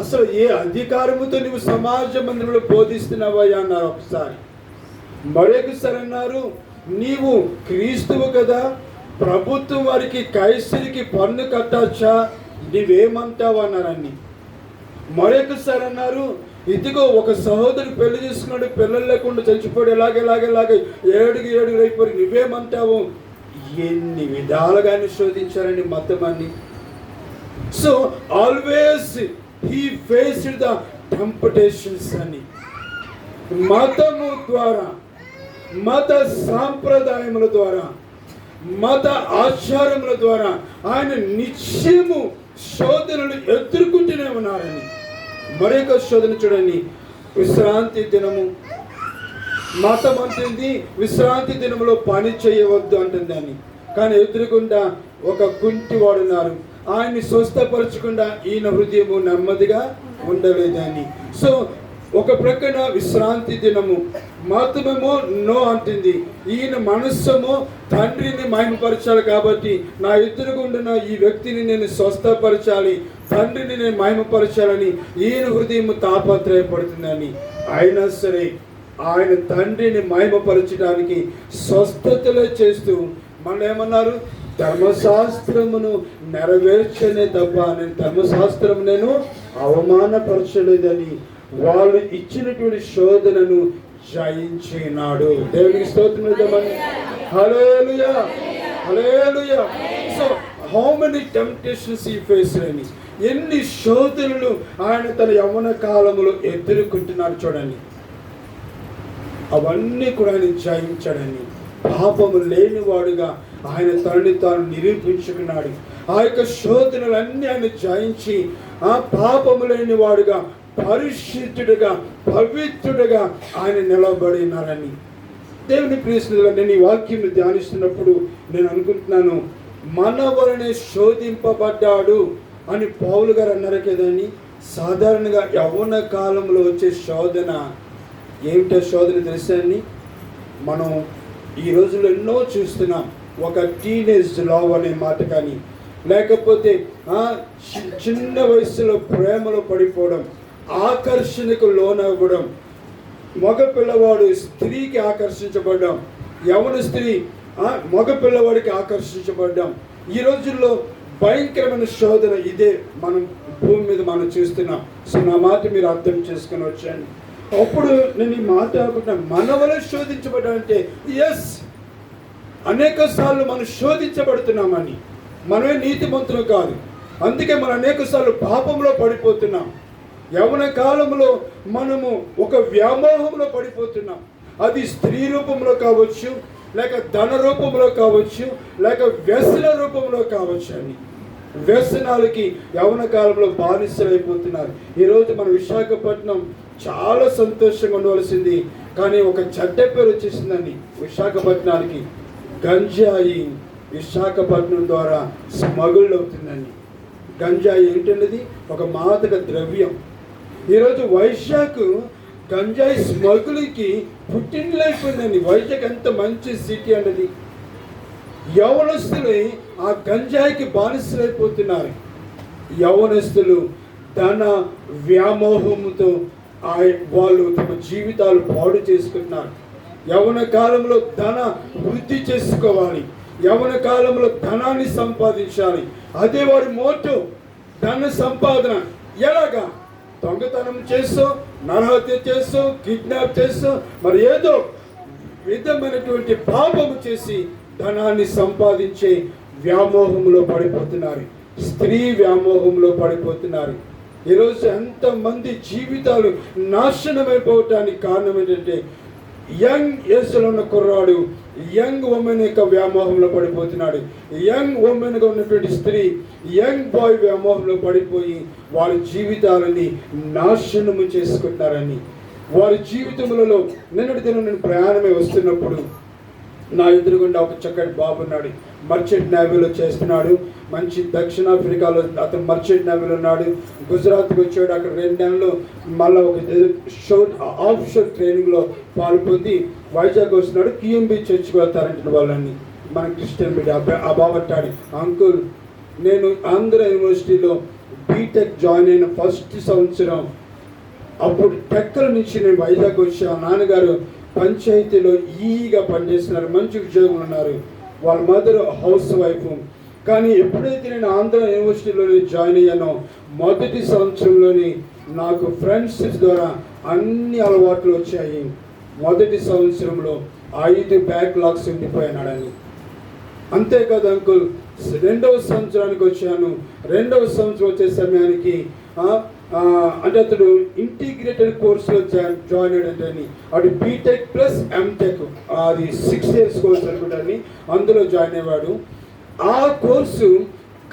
అసలు ఏ అధికారముతో నువ్వు సమాజ మందిరంలో బోధిస్తున్నావయ్యా అన్నారు ఒకసారి. మరొకసారి అన్నారు, నీవు క్రీస్తువు కదా, ప్రభుత్వం వారికి కైసరికి పన్ను కట్టచ్చా, నీవేమంటావు అన్నారని. మరొకసారి అన్నారు, ఇదిగో ఒక సహోదరు పెళ్లి చేసుకున్నాడు, పిల్లలు లేకుండా చచ్చిపోయాడు, ఎలాగే 7 అయిపోయి, నువ్వేమంటావు? ఎన్ని విధాలుగా శోధించారండి మతమాన్ని. So always he faced the temptations అని. మతము ద్వారా, మత సాంప్రదాయముల ద్వారా, మత ఆచారముల ద్వారా ఆయన నిత్యము శోధనలు ఎదుర్కొంటూనే ఉన్నారని. మరొక శోధన చూడండి, విశ్రాంతి దినము. మతం అంటుంది విశ్రాంతి దినములో పని చేయవద్దు అంటుందని. కానీ ఎదురుకుండా ఒక కుంటివాడు ఉన్నారు, ఆయన్ని స్వస్థపరచకుండా ఈయన హృదయము నెమ్మదిగా ఉండలేదని. సో ఒక ప్రక్కన విశ్రాంతి దినము, మతమేమో నో అంటుంది. ఈయన మనస్సేమో తండ్రిని మహిమపరచాలి కాబట్టి నా ఎదురుగుండున్న ఈ వ్యక్తిని నేను స్వస్థపరచాలి, తండ్రిని నేను మహిమపరచాలని ఈయన హృదయం తాపత్రయపడుతుందని. అయినా సరే ఆయన తండ్రిని మహిమపరచడానికి స్వస్థతలే చేస్తూ మళ్ళీ ఏమన్నారు? ధర్మశాస్త్రమును నెరవేర్చనే తప్ప నేను ధర్మశాస్త్రం నేను అవమానపరచలేదని వాళ్ళు ఇచ్చినటువంటి శోధనను జయించినాడు. దేవునికి స్తోత్రం ఇద్దామని. హల్లెలూయా, హల్లెలూయా. సో హౌ మెనీ టెంప్టేషన్స్ ఈ ఫేస్ అని, ఎన్ని శోధనలు ఆయన తన యవ్వన కాలంలో ఎదుర్కొంటున్నారు చూడండి. అవన్నీ కూడా ఆయన జయించాడని. పాపము లేనివాడుగా ఆయన తనని తాను నిరూపించుకున్నాడు. ఆ యొక్క శోధనలన్నీ ఆయన జయించి ఆ పాపము లేని వాడుగా, పరిశుద్ధుడుగా, పవిత్రుడుగా ఆయన నిలబడినారని. దేవుని ప్రియస్తులుగా నేను ఈ వాక్యం ధ్యానిస్తున్నప్పుడు నేను అనుకుంటున్నాను, మన వలనే శోధింపబడ్డాడు అని పౌలు గారు అన్నారు కదండి. సాధారణంగా యవ్వన కాలంలో వచ్చే శోధన ఏమిటో శోధన తెలుసండి. మనం ఈ రోజుల్లో ఎన్నో చూస్తున్నాం. ఒక టీనేజ్ లవ్ అనే మాట కానీ, లేకపోతే చిన్న వయసులో ప్రేమలో పడిపోవడం, ఆకర్షణకు లోనవ్వడం, మగ పిల్లవాడు స్త్రీకి ఆకర్షించబడ్డం, యవన స్త్రీ మగ పిల్లవాడికి ఆకర్షించబడ్డం. ఈ రోజుల్లో భయంకరమైన శోధన ఇదే మనం భూమి మీద మనం చూస్తున్నాం. సో నా మాట మీరు అర్థం చేసుకుని వచ్చాను. అప్పుడు నేను ఈ మాట అనుకుంటున్నాను, మన వల్ల శోధించబడ్డామంటే ఎస్, అనేక సార్లు మనం శోధించబడుతున్నామని. మనమే నీతిమంతులు కాదు, అందుకే మనం అనేక సార్లు పాపంలో పడిపోతున్నాం. యవ్వన కాలంలో మనము ఒక వ్యామోహంలో పడిపోతున్నాం. అది స్త్రీ రూపంలో కావచ్చు, లేక ధన రూపంలో కావచ్చు, లేక వ్యసన రూపంలో కావచ్చు అని. వ్యసనాలకి యవ్వన కాలంలో బానిసలు అయిపోతున్నారు. ఈరోజు మన విశాఖపట్నం చాలా సంతోషంగా ఉండవలసింది, కానీ ఒక చెడ్డ పేరు వచ్చేసిందండి విశాఖపట్నానికి. గంజాయి విశాఖపట్నం ద్వారా స్మగుల్డ్ అవుతుందండి. గంజాయి ఏంటన్నది ఒక మాదక ద్రవ్యం. ఈరోజు వైజాగ్ గంజాయి స్మగ్లింగ్కి పుట్టినలైపోయిందండి. వైజాగ్ ఎంత మంచి సిటీ అన్నది. యవనస్తులు ఆ గంజాయికి బానిసలైపోతున్నారు. యవనస్తులు ధన వ్యామోహంతో వాళ్ళు తమ జీవితాలు పాడు చేసుకుంటున్నారు. యవన కాలంలో ధన వృద్ధి చేసుకోవాలి, యవన కాలంలో ధనాన్ని సంపాదించాలి. అదే వారి మోటో, ధన సంపాదన. ఎలాగా? దొంగతనం చేస్తూ, నరహత్య చేస్తూ, కిడ్నాప్ చేస్తూ, మరి ఏదో విధమైనటువంటి పాపము చేసి ధనాన్ని సంపాదించే వ్యామోహంలో పడిపోతున్నారు. స్త్రీ వ్యామోహంలో పడిపోతున్నారు. ఈరోజు ఎంతమంది జీవితాలు నాశనమైపోవటానికి కారణం ఏంటంటే యంగ్ ఏజ్లో ఉన్న కుర్రాడు యంగ్ ఉమెన్ యొక్క వ్యామోహంలో పడిపోతున్నాడు. యంగ్ ఉమెన్గా ఉన్నటువంటి స్త్రీ యంగ్ బాయ్ వ్యామోహంలో పడిపోయి వారి జీవితాలని నాశనము చేసుకుంటారని. వారి జీవితములలో నిన్నటి దినం నేను ప్రయాణమే వస్తున్నప్పుడు నా ఎదురుగుండా ఒక చక్కటి బాబు ఉన్నాడు. మర్చెంట్ నేవీలో చేస్తున్నాడు. మంచి దక్షిణాఫ్రికాలో అతను మర్చెంట్ నేవీలో ఉన్నాడు. గుజరాత్కి వచ్చాడు. అక్కడ 2 నెలలు మళ్ళీ ఒక ఆఫ్ షోర్ ట్రైనింగ్లో పాల్పొంది వైజాగ్ వస్తున్నాడు. QMB చర్చ్కి వెళ్తారంటే వాళ్ళని మన క్రిస్టియన్ మీడియా ఆ బాబు అంటాడు, అంకుల్ నేను ఆంధ్ర యూనివర్సిటీలో బీటెక్ జాయిన్ అయిన ఫస్ట్ సంవత్సరం అప్పుడు టెక్కల నుంచి నేను వైజాగ్ వచ్చాను. నాన్నగారు పంచాయతీలో ఈగా పనిచేస్తున్నారు, మంచి ఉద్యోగం ఉన్నారు. వాళ్ళ మదర్ హౌస్ వైఫ్. కానీ ఎప్పుడైతే నేను ఆంధ్ర యూనివర్సిటీలో జాయిన్ అయ్యానో మొదటి సంవత్సరంలోని నాకు ఫ్రెండ్షిప్స్ ద్వారా అన్ని అలవాట్లు వచ్చాయి. మొదటి సంవత్సరంలో 5 బ్యాక్లాగ్స్ ఉండిపోయినాడని. అంతేకాదు అంకుల్, 2వ సంవత్సరానికి వచ్చాను. 2వ సంవత్సరం వచ్చే సమయానికి అంటే అతడు ఇంటిగ్రేటెడ్ కోర్సులో జాయిన్ అయ్యాడని. అది బీటెక్ ప్లస్ ఎంటెక్, అది 6 years కోర్స్ అనుకుంటాని. అందులో జాయిన్ అయ్యాడు. ఆ కోర్సు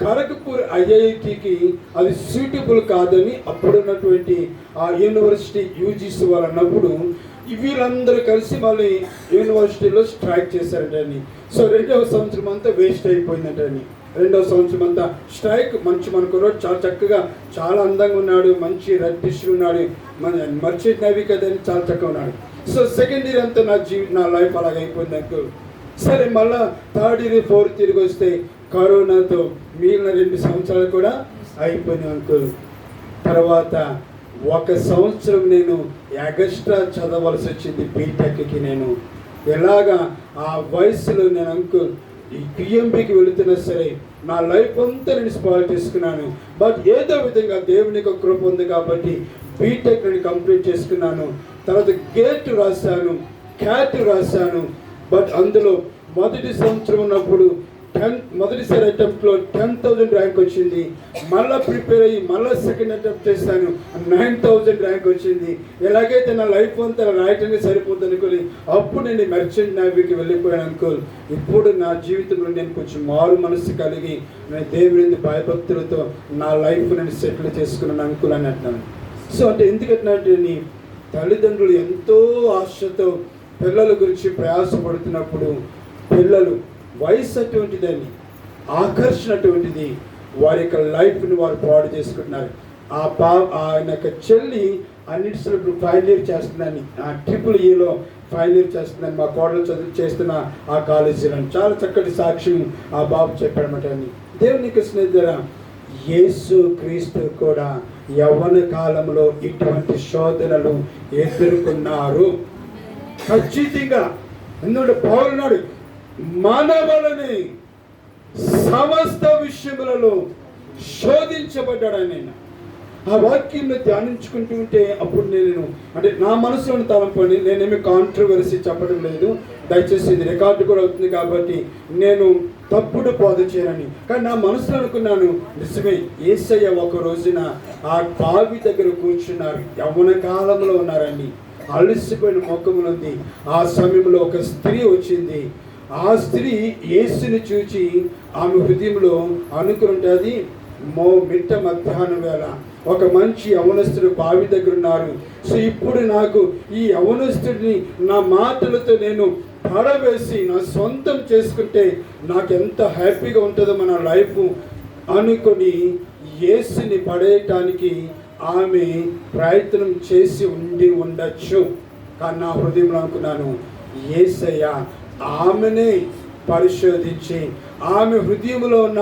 ఖరగ్పూర్ IITకి అది సూటబుల్ కాదని అప్పుడున్నటువంటి ఆ యూనివర్సిటీ UGC వాళ్ళు అన్నప్పుడు వీళ్ళందరూ కలిసి మళ్ళీ యూనివర్సిటీలో స్ట్రైక్ చేశారంటని. సో 2వ సంవత్సరం అంతా వేస్ట్ అయిపోయిందంటని. 2వ సంవత్సరం అంతా స్ట్రైక్. మంచి మనకు చాలా చక్కగా, చాలా అందంగా ఉన్నాడు, మంచి రెడ్ టిష్యూ ఉన్నాడు, మన మర్చెంట్ నేవీ కదని చాలా చక్కగా ఉన్నాడు. సో సెకండ్ ఇయర్ అంతా నా లైఫ్ అలాగైపోయింది అంకుల్. సరే మళ్ళా 3rd year 4th yearకి వస్తే కరోనాతో మిగిలిన 2 సంవత్సరాలు కూడా అయిపోయినాయి అంకుల్. తర్వాత 1 సంవత్సరం నేను ఎగస్ట్రా చదవలసి వచ్చింది బీటెక్కి. నేను ఎలాగా ఆ వయసులో నేను అంకుల్ ఈ QMBకి వెళుతున్నా సరే నా లైఫ్ అంతా నేను స్పాయిల్ చేసుకున్నాను. బట్ ఏదో విధంగా దేవుని యొక్క కృప ఉంది కాబట్టి బీటెక్ నేను కంప్లీట్ చేసుకున్నాను. తర్వాత గేట్ రాశాను, క్యాట్ రాశాను. బట్ అందులో మొదటి సంవత్సరం ఉన్నప్పుడు మొదటిసారి అటెంప్ట్లో 10,000 ర్యాంక్ వచ్చింది. మళ్ళీ ప్రిపేర్ అయ్యి మళ్ళీ సెకండ్ అటెంప్ట్ చేశాను, 9,000 ర్యాంక్ వచ్చింది. ఎలాగైతే నా లైఫ్ అంతా రాయటానికి సరిపోతుంది అనుకోని అప్పుడు నేను మర్చెంట్ నేవీకి వెళ్ళిపోయాను అనుకోని. ఇప్పుడు నా జీవితంలో నేను కొంచెం మారు మనసు కలిగి నేను దేవుని భయభక్తులతో నా లైఫ్ నేను సెటిల్ చేసుకున్నాను అనుకోని అని అంటున్నాను. సో అంటే ఎందుకంటే నీ తల్లిదండ్రులు ఎంతో ఆశతో పిల్లల గురించి ప్రయాసపడుతున్నప్పుడు పిల్లలు వయసు అటువంటిదని, ఆకర్షణ అటువంటిది, వారి యొక్క లైఫ్ని వారు పాడు చేసుకుంటున్నారు. ఆయన యొక్క చెల్లి అన్నిటిలో ఇప్పుడు ఫైనల్ ఇయర్ చేస్తుందని, EEEలో ఫైనల్ ఇయర్ చేస్తుందని మా కోడలు చేస్తున్న ఆ కాలేజీలో చాలా చక్కటి సాక్ష్యం ఆ బాబు చెప్పాడనమాట. అని దేవునికి స్నేహితురా, యేసు క్రీస్తు కూడా యవ్వన కాలంలో ఇటువంటి శోధనలు ఎదుర్కొన్నారు ఖచ్చితంగా. ఎందుకంటే పౌలున్నాడు, మానవులని సమస్త విషయములలో శోధించబడ్డాడని. ఆ వాక్యంలో ధ్యానించుకుంటూ ఉంటే అప్పుడు నేను అంటే నా మనసులోని తలంపని, నేనేమి కాంట్రవర్సీ చెప్పడం లేదు, దయచేసి ఇది రికార్డు కూడా అవుతుంది కాబట్టి నేను తప్పుడు బోధ చేయనని. కానీ నా మనసులో అనుకున్నాను, నిజమే యేసయ్య ఒక రోజున ఆ బావి దగ్గర కూర్చున్నారు, యవ్వన కాలంలో ఉన్నారండి, అలసిపోయిన ముఖములుంది. ఆ సమయంలో ఒక స్త్రీ వచ్చింది. ఆ స్త్రీ యేసుని చూచి ఆమె హృదయంలో అనుకుంటుంది, మిట్ట మధ్యాహ్నం వేళ ఒక మంచి యవనస్తుడు బావి దగ్గర ఉన్నారు. సో ఇప్పుడు నాకు ఈ యవనస్తుడిని నా మాటలతో నేను పడవేసి నా సొంతం చేసుకుంటే నాకు ఎంత హ్యాపీగా ఉంటుందో మన లైఫ్ అనుకొని యేసుని పడేయటానికి ఆమె ప్రయత్నం చేసి ఉండొచ్చు. కానీ నా హృదయంలో అనుకున్నాను, యేసయ్య ఆమెనే పరిశోధించి ఆమె హృదయంలో ఉన్న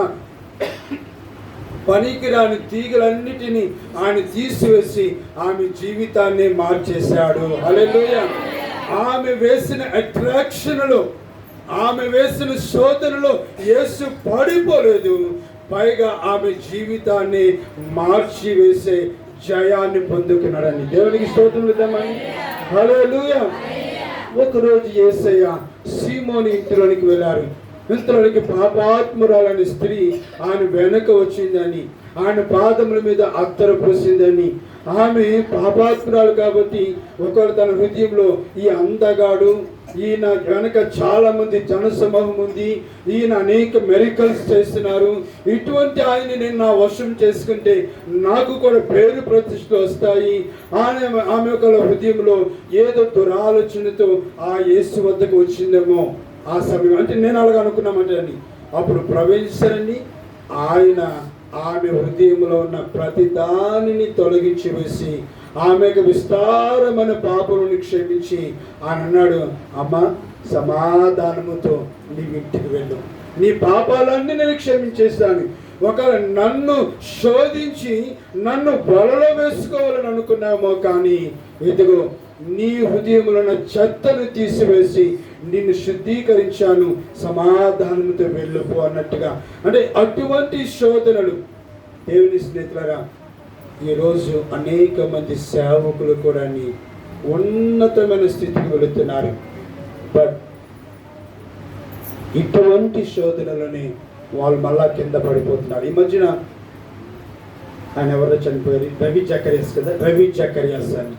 పనికిరాని తీగలన్నిటినీ ఆయన తీసివేసి ఆమె జీవితాన్ని మార్చేశాడు. హల్లెలూయా. ఆమె వేసిన అట్రాక్షన్లో, ఆమె వేసిన శోధనలో యేసు పడిపోలేదు. పైగా ఆమె జీవితాన్ని మార్చివేసే జయాన్ని పొందుకున్నాడని దేవునికి స్తోత్రం ఇద్దామని. హల్లెలూయా. ఒకరోజు యేసయ్య సీమోని ఇంటిలోనికి వెళ్ళారు. ఇంతలోనికి పాపాత్మురాలని స్త్రీ ఆయన వెనక వచ్చిందని, ఆయన పాదముల మీద అత్తరు పోసిందని, ఆమె పాపాత్మురాలు కాబట్టి ఒకరు తన హృదయంలో ఈ అందగాడు, ఈయన వెనక చాలా మంది జనసమూహం ఉంది, ఈయన అనేక మెరికల్స్ చేస్తున్నారు, ఇటువంటి ఆయన్ని నేను నా వశం చేసుకుంటే నాకు కూడా పేరు ప్రతిష్టలు వస్తాయి. ఆమె ఒక హృదయంలో ఏదో దురాలోచనతో ఆ యేసు వద్దకు వచ్చిందేమో. ఆ సమయం అంటే నేను అలాగ అనుకున్నామంటే అండి, అప్పుడు ప్రవేశిస్తారండి. ఆయన ఆమె హృదయంలో ఉన్న ప్రతి దానిని తొలగించి వేసి ఆమెకు విస్తారమైన పాపలను క్షమించి ఆయన అన్నాడు, అమ్మ సమాధానముతో నీ ఇంటికి వెళ్ళు, నీ పాపాలన్నీ నేను క్షమించేస్తాను. ఒకవేళ నన్ను శోధించి నన్ను బలలో వేసుకోవాలని అనుకున్నామో, కానీ ఇదిగో నీ హృదయంలో ఉన్న చెత్తను తీసివేసి నిన్ను శుద్ధీకరించాను, సమాధానంతో వెళ్ళిపో అన్నట్టుగా. అంటే అటువంటి శోధనలు దేవుని స్నేహితులారా, ఈరోజు అనేక మంది సేవకులు కూడా ఉన్నతమైన స్థితికి వెళుతున్నారు. బట్ ఇటువంటి శోధనలని వాళ్ళు మళ్ళా కింద పడిపోతున్నారు. ఈ మధ్యన ఆయన ఎవరో చనిపోయారు, రవి జకరియాస్ కదా, రవి జకరియాస్ అని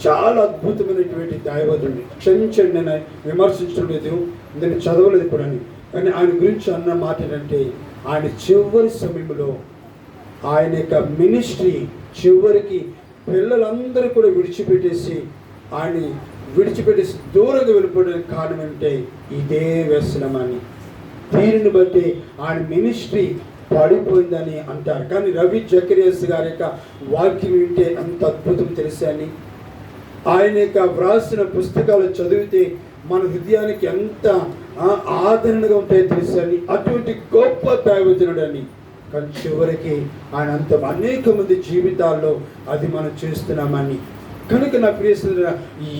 చాలా అద్భుతమైనటువంటి దైవజనుడు. క్షమించండి, నేను విమర్శించడం లేదు, నేను చదవలేదు కూడా అని. కానీ ఆయన గురించి అన్న మాట ఏంటంటే, ఆయన చివరి సమయంలో ఆయన యొక్క మినిస్ట్రీ చివరికి పిల్లలందరూ కూడా విడిచిపెట్టేసి దూరంగా వెళ్ళిపోవడానికి కారణం అంటే ఇదే వ్యసనమని. దీనిని బట్టి ఆయన మినిస్ట్రీ పడిపోయిందని అంటారు. కానీ రవి జకరియాస్ గారి యొక్క వాక్యం వింటే అంత అద్భుతం తెలుసని, ఆయన యొక్క వ్రాసిన పుస్తకాలు చదివితే మన హృదయానికి ఎంత ఆదరణగా ఉంటాయో తెలుసని, అటువంటి గొప్ప దైవజనుడు అని. కానీ చివరికి ఆయన అంత అనేక మంది జీవితాల్లో అది మనం చూస్తున్నామని. కనుక నా ప్రియ సోదరుడా,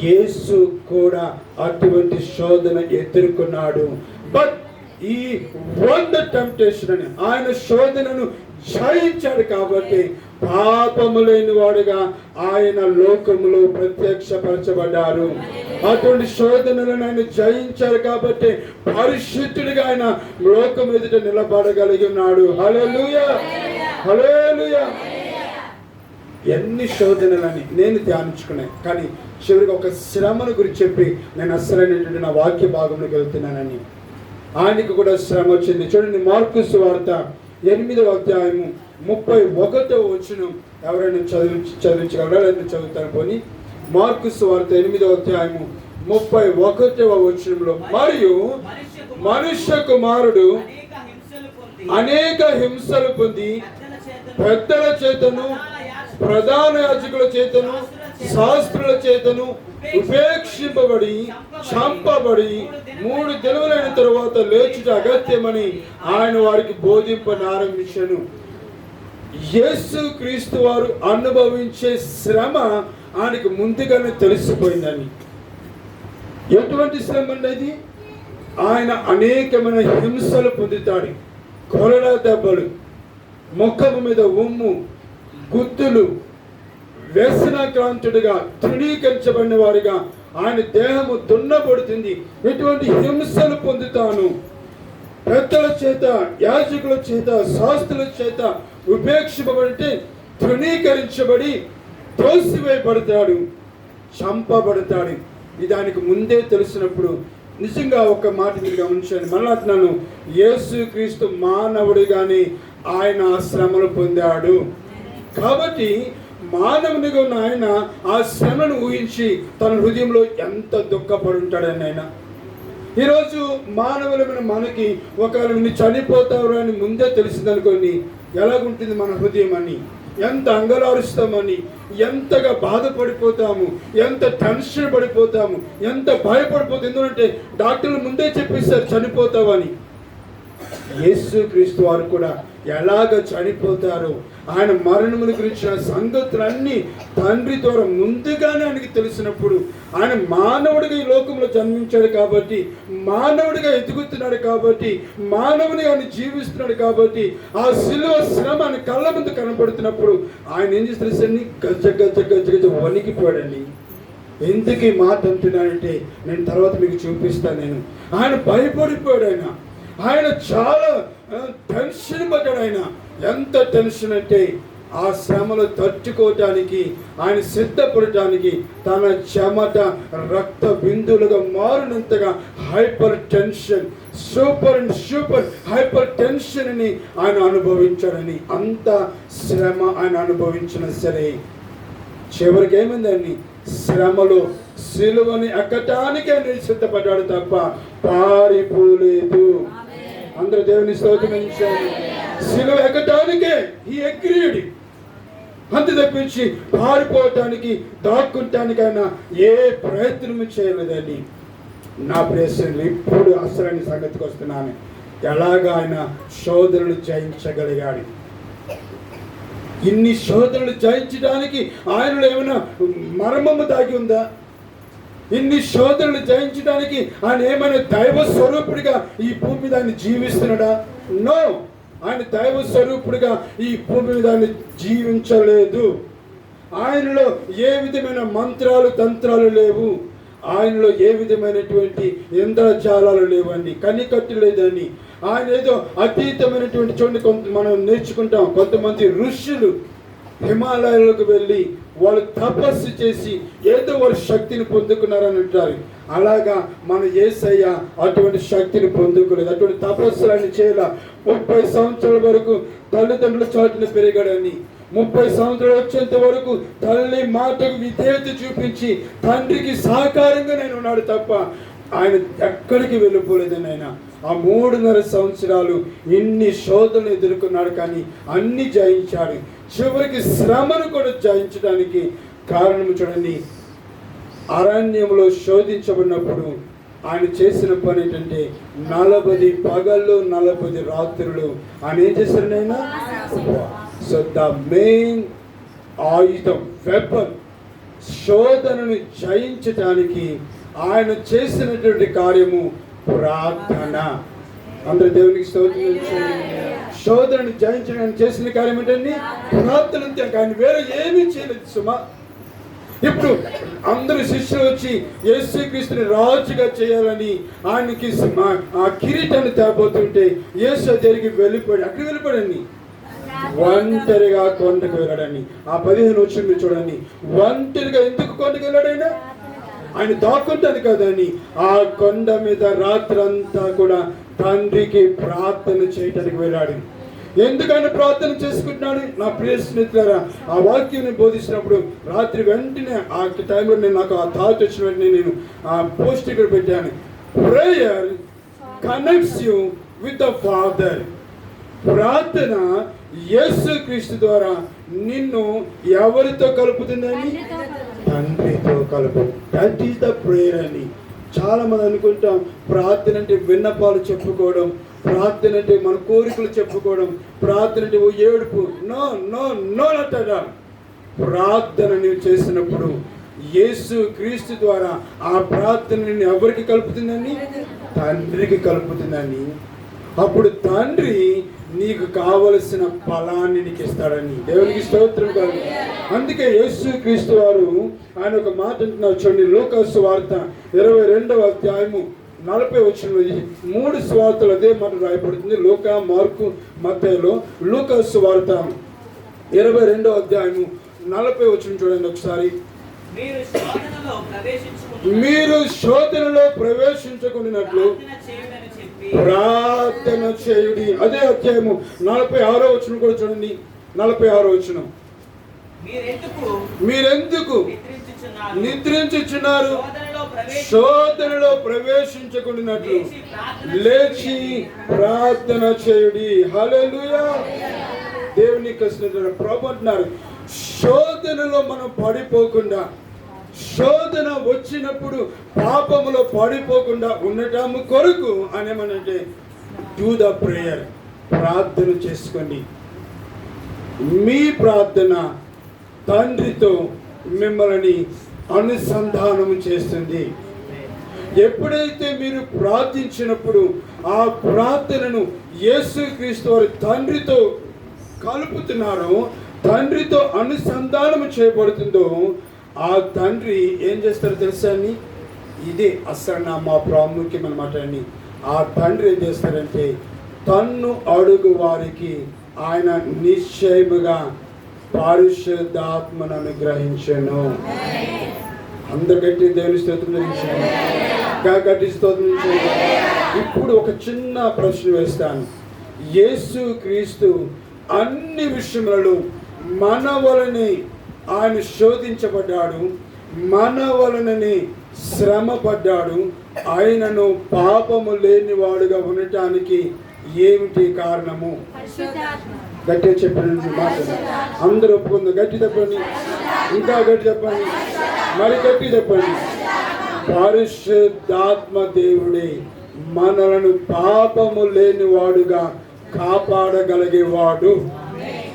యేసు కూడా అటువంటి శోధన ఎదుర్కొన్నాడు. బట్ ఈ వన్ ద టెంప్టేషన్ అని, ఆయన శోధనను జయించాడు కాబట్టి పాపము లేని వాడుగా ఆయన లోకములో ప్రత్యక్షపరచబడ్డారు. అటువంటి శోధనలను ఆయన జయించారు కాబట్టి పరిశుద్ధుడిగా ఆయన లోకం ఎదుట నిలబడగలిగి ఉన్నాడు. హల్లెలూయా, హల్లెలూయా. ఎన్ని శోధనలని నేను ధ్యానించుకున్నాను, కానీ చివరికి ఒక శ్రమను గురించి చెప్పి నేను అసలైనటువంటి నా వాక్య భాగంలోకి వెళ్తున్నానని. ఆయనకు కూడా శ్రమ వచ్చింది. చూడండి, మార్కు సువార్త 8వ అధ్యాయము 31వ వచనం ఎవరైనా చదివించగలరా? నేను చదువుతాను పోనీ. మార్కు సువార్త 8వ అధ్యాయము 31వ వచనంలో, మరియు మనుష్య కుమారుడు అనేక హింసలు పొంది పెద్దల చేతను, ప్రధాన యాజకుల చేతను, శాస్త్రుల చేతను ఉపేక్షింపబడి చంపబడి 3 దినములైన తరువాత లేచుట అగత్యమని ఆయన వారికి బోధింపనారంభించెను. యేసు క్రీస్తు వారు అనుభవించే శ్రమ ఆయనకు ముందుగానే తెలిసిపోయిందని. ఎటువంటి శ్రమ అనేది? ఆయన అనేకమైన హింసలు పొందుతాడు. కొరడా దెబ్బలు, ముఖము మీద ఉమ్ము, గుత్తులు, వ్యసనాక్రాంతుడిగా తృణీకరించబడిన వారిగా ఆయన దేహము దున్నబడుతుంది. ఎటువంటి హింసలు పొందుతాను. పెద్దల చేత, యాజకుల చేత, శాస్త్రుల చేత ఉపేక్షింపబడితే తృణీకరించబడి త్రోసివేయబడతాడు, చంపబడతాడు. దానికి ముందే తెలిసినప్పుడు నిజంగా ఒక మాట మీరు గమనించండి. మళ్ళీ అంటున్నాను, యేసు క్రీస్తు మానవుడిగానే ఆయన శ్రమలు పొందాడు. కాబట్టి మానవునిగా ఉన్న ఆయన ఆ శ్రమను ఊహించి తన హృదయంలో ఎంత దుఃఖపడి ఉంటాడని ఆయన. ఈరోజు మానవులమైన మనకి ఒకవేళ నువ్వు చనిపోతావు అని ముందే తెలిసిందనుకోండి, ఎలాగుంటుంది మన హృదయం అని. ఎంత అంగలారుస్తామని, ఎంతగా బాధపడిపోతాము, ఎంత టెన్షన్ పడిపోతాము, ఎంత భయపడిపోతాము. ఎందుకంటే డాక్టర్లు ముందే చెప్పేస్తారు చనిపోతావని. యేసుక్రీస్తు వారు కూడా ఎలాగ చనిపోతారో, ఆయన మరణముల గురించిన సంగతులన్నీ తండ్రి ద్వారా ముందుగానే ఆయనకి తెలిసినప్పుడు, ఆయన మానవుడిగా ఈ లోకంలో జన్మించాడు కాబట్టి, మానవుడిగా ఎదుగుతున్నాడు కాబట్టి, మానవునిగా ఆయన జీవిస్తున్నాడు కాబట్టి, ఆ శిలువ శ్రమ ఆయన కళ్ళ ముందు కనబడుతున్నప్పుడు ఆయన ఏం చేసి తెలుసండి, గజ్జ గజ్జ గజ్జ గజ్జ వణికిపోయాడండి. ఎందుకు ఈ మాట అంటున్నానంటే నేను తర్వాత మీకు చూపిస్తాను. ఆయన భయపడిపోయాడు. ఆయన చాలా టెన్షన్ పడ్డాడు. ఆయన ఎంత టెన్షన్ అంటే ఆ శ్రమలు తట్టుకోవటానికి, ఆయన సిద్ధపడటానికి తన చెమట రక్త బిందువులుగా మారినంతగా hypertension, super hypertension అని ఆయన అనుభవించాడని. అంత శ్రమ ఆయన అనుభవించిన సరే చివరికి ఏమైందండి, శ్రమలో సిలువని ఎక్కటానికే ఆయన సిద్ధపడ్డాడు తప్ప పారిపోలేదు. అందరూ దేవుని స్తోత్రించారు. సిలువ ఎక్కటానికే హీ అగ్రీడ్. అంత తప్పించి పారిపోవటానికి, దాక్కుంటానికి ఆయన ఏ ప్రయత్నం చేయలేదండి. నా ప్రేక్షకులు, ఇప్పుడు అసలైన సంగతికి వస్తున్నాను. ఎలాగా ఆయన శోధనలు జయించగలిగాడు. ఇన్ని శోధనలు జయించడానికి ఆయనలో ఏమైనా మర్మము దాగి ఉందా? ఇన్ని శోధనలు జయించడానికి ఆయన ఏమైనా దైవ స్వరూపుడిగా ఈ భూమి మీద ఆయన జీవిస్తున్నాడా? నో, ఆయన దైవ స్వరూపుడిగా ఈ భూమి మీద ఆయన జీవించలేదు. ఆయనలో ఏ విధమైన మంత్రాలు తంత్రాలు లేవు. ఆయనలో ఏ విధమైనటువంటి ఇంద్రజాలాలు లేవండి, కనికట్టు లేదండి. ఆయన ఏదో అతీతమైనటువంటి చూడండి, మనం నేర్చుకుంటాం. కొంతమంది ఋషులు హిమాలయాలకు వెళ్ళి వాళ్ళు తపస్సు చేసి ఏదో వారు శక్తిని పొందుకున్నారని అంటారు. అలాగా మన యేసయ్య అటువంటి శక్తిని పొందుకోలేదు, అటువంటి తపస్సులు ఆయన చేయాల. 30 సంవత్సరాల వరకు తల్లిదండ్రుల చాటున పెరిగాడని, 30 సంవత్సరాలు వచ్చేంత వరకు తల్లి మాటకు విధేయత చూపించి తండ్రికి సహకారంగా నేను ఉన్నాడు తప్ప ఆయన ఎక్కడికి వెళ్ళిపోలేదని. ఆయన ఆ 3.5 సంవత్సరాలు ఇన్ని శోధనలు ఎదుర్కొన్నాడు, కానీ అన్ని జయించాడు. చివరికి శ్రమను కూడా జయించడానికి కారణం చూడండి, అరణ్యంలో శోధించబడినప్పుడు ఆయన చేసిన పని ఏంటంటే 40 పగళ్ళు 40 రాత్రులు ఆయన ఏం చేశారు ఆయన? సో ద మెయిన్ ఆయుధం, వెపన్, శోధనను జయించటానికి ఆయన చేసినటువంటి కార్యము ప్రార్థన. అందరూ దేవునికి స్తోత్రం. శోధనను జయించడానికి చేసిన కార్యం ఏంటండి? ప్రార్థన. అంతే, ఆయన వేరే ఏమీ చేయలేదు సుమా. ఇప్పుడు అందరు శిష్యులు వచ్చి యేసుక్రీస్తుని రాజుగా చేయాలని ఆయనకి ఆ కిరీటాన్ని తేబోతుంటే యేసు దగ్గరికి వెళ్ళిపోయాడు. అక్కడికి వెళ్ళిపోయాడండి, ఒంటరిగా కొండకు వెళ్ళాడని. ఆ 15 వచ్చిన మీరు చూడండి, ఒంటరిగా ఎందుకు కొండకు వెళ్ళాడైనా? ఆయన దాక్కుంటాను కదని ఆ కొండ మీద రాత్రంతా కూడా తండ్రికి ప్రార్థన చేయడానికి వెళ్ళాడు. ఎందుకని ప్రార్థన చేసుకుంటున్నాడు? నా ప్రియ స్నేహితులారా, ఆ వాక్యం బోధిస్తున్నప్పుడు రాత్రి వెంటనే ఆ టైంలో నాకు ఆ థాట్ వచ్చిన వెంటనే నేను ఆ పోస్ట్ ఇక్కడ పెట్టాను. Prayer connects you with the father. ప్రార్థన యేసుక్రీస్తు ద్వారా నిన్ను ఎవరితో కలుపుతుందని? తండ్రితో కలుపు. దట్ ఈస్ ద ప్రేయర్ అని. చాలా మంది అనుకుంటాం ప్రార్థన అంటే విన్నపాలు చెప్పుకోవడం, ప్రార్థన అంటే మన కోరికలు చెప్పుకోవడం, ప్రార్థన అంటే ఓ ఏడుపు. నో నో నో అంటారా? ప్రార్థన నీవు చేసినప్పుడు యేసు క్రీస్తు ద్వారా ఆ ప్రార్థన నిన్ను ఎవరికి కలుపుతుందని? తండ్రికి కలుపుతుందని. అప్పుడు తండ్రి నీకు కావలసిన ఫలాన్ని నీకు ఇస్తాడని. దేవునికి స్తోత్రం కాదు. అందుకే యేసు క్రీస్తు వారు ఆయన ఒక మాట అంటున్నారు చూడండి, లూకా సువార్త 22వ అధ్యాయము 40 వచనంలో 3 సువార్తలు అదే మాట రాయబడుతుంది. లూకా, మార్కు, మత్తయిలో. లూకా సువార్త 22వ అధ్యాయము 40 వచనం చూడండి ఒకసారి. మీరు శోధనలో ప్రవేశించుకున్నట్లు ప్రార్థన చేయుడి. అదే అధ్యాయము 46వ వచనం కూడా చూడండి. 46వ వచనం, మీరెందుకు నిద్రించుచున్నారు? శోధనలో దేవుని కృష్ణ ప్రభు అంటున్నారు, శోధనలో మనం పడిపోకుండా, శోధన వచ్చినప్పుడు పాపములో పడిపోకుండా ఉండటం కొరకు అనేమనంటే డూ ద ప్రేయర్, ప్రార్థన చేసుకోండి. మీ ప్రార్థన తండ్రితో మిమ్మల్ని అనుసంధానం చేస్తుంది. ఎప్పుడైతే మీరు ప్రార్థించినప్పుడు ఆ ప్రార్థనను యేసుక్రీస్తు వారి తండ్రితో కలుపుతున్నారో, తండ్రితో అనుసంధానం చేయబడుతుందో, ఆ తండ్రి ఏం చేస్తారో తెలుసా అండి? ఇదే అసలు మా ప్రాముఖ్యమైన మాట అండి. ఆ తండ్రి ఏం చేస్తారంటే తన్ను అడుగు వారికి ఆయన నిశ్చయముగా పరిశుద్ధాత్మను అనుగ్రహించను. అందరు గట్టి దేవుని స్తోత్రం చేయండి. గట్టి స్తోత్రం చేయండి. ఇప్పుడు ఒక చిన్న ప్రశ్న వేస్తాను. యేసు క్రీస్తు అన్ని విషయములలో మన వలనే ఆయన శోధించబడ్డాడు, మన వలననే శ్రమ పడ్డాడు. ఆయనను పాపము లేనివాడుగా ఉండటానికి ఏమిటి కారణము? గట్టిగా చెప్పండి. మాట అందరూ ఒప్పుకుంది. గట్టి చెప్పండి, ఇంకా గట్టి చెప్పండి, మరి గట్టి చెప్పండి. పరిశుద్ధాత్మ దేవుడే మనలను పాపము లేనివాడుగా కాపాడగలిగేవాడు.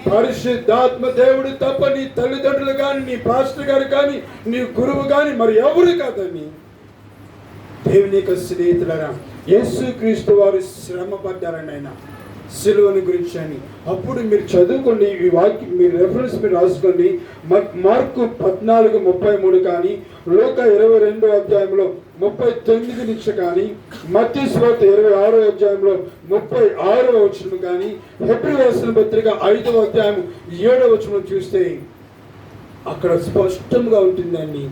పరిశుద్ధాత్మ దేవుడు తప్ప నీ తల్లిదండ్రులు కానీ, నీ పాస్టర్ గారు కానీ, నీ గురువు కానీ మరి ఎవరు కాదని. దేవుని యొక్క స్నేహితులరా, యేసుక్రీస్తు వారు శ్రమ పడ్డారని ఆయన సిలువని గురించి అని. అప్పుడు మీరు చదువుకోండి, ఈ వాక్యం మీరు రెఫరెన్స్ మీరు రాసుకోండి. మార్కు 14:33 కానీ, లోక 22వ అధ్యాయంలో 39 నుంచి కానీ, మత్తయి సువార్త 26వ అధ్యాయంలో 36వ వచనం కానీ, హెబ్రీ రాసిన పత్రిక 5వ అధ్యాయం 7వ వచనం చూస్తే అక్కడ స్పష్టంగా ఉంటుందండి.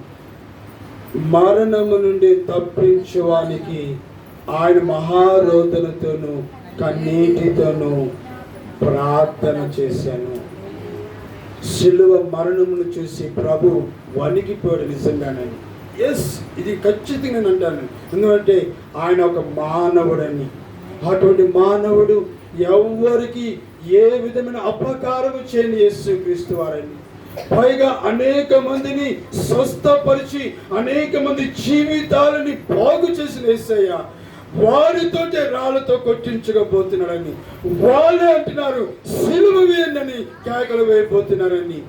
మరణము నుండి తప్పించడానికి ఆయన మహారోదనతోనూ కన్నీటితోనూ ప్రార్థన చేశాను. శిలువ మరణమును చూసి ప్రభు వణికిపోయాడు నిజంగానే. ఎస్, ఇది ఖచ్చితంగా నేను అంటాను. ఎందుకంటే ఆయన ఒక మానవుడని. అటువంటి మానవుడు ఎవరికి ఏ విధమైన అపకారము చేయని యేసుక్రీస్తు వారని. పైగా అనేక మందిని స్వస్థపరిచి అనేక మంది జీవితాలని బాగు చేసిన యేసయ్య వారితోటే రాళ్ళతో కొట్టించకపోతున్నాడని. వాళ్ళే అంటున్నారు సిలువ వేయండి కేకలు వేయబోతున్నారని.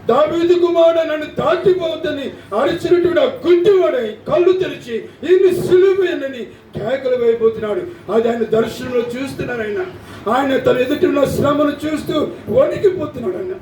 దావీదు కుమారుడు నన్ను దాటిపోవద్దని అరిచినటువంటి ఆ గుడ్డివాడై కళ్ళు తెరిచి ఇన్ని సిలువ వేయండి కేకలు వేయబోతున్నాడు. అది ఆయన దర్శనంలో చూస్తున్నాడు. ఆయన తన ఎదుటి ఉన్న శ్రమను చూస్తూ వణికిపోతున్నాడు. ఆయన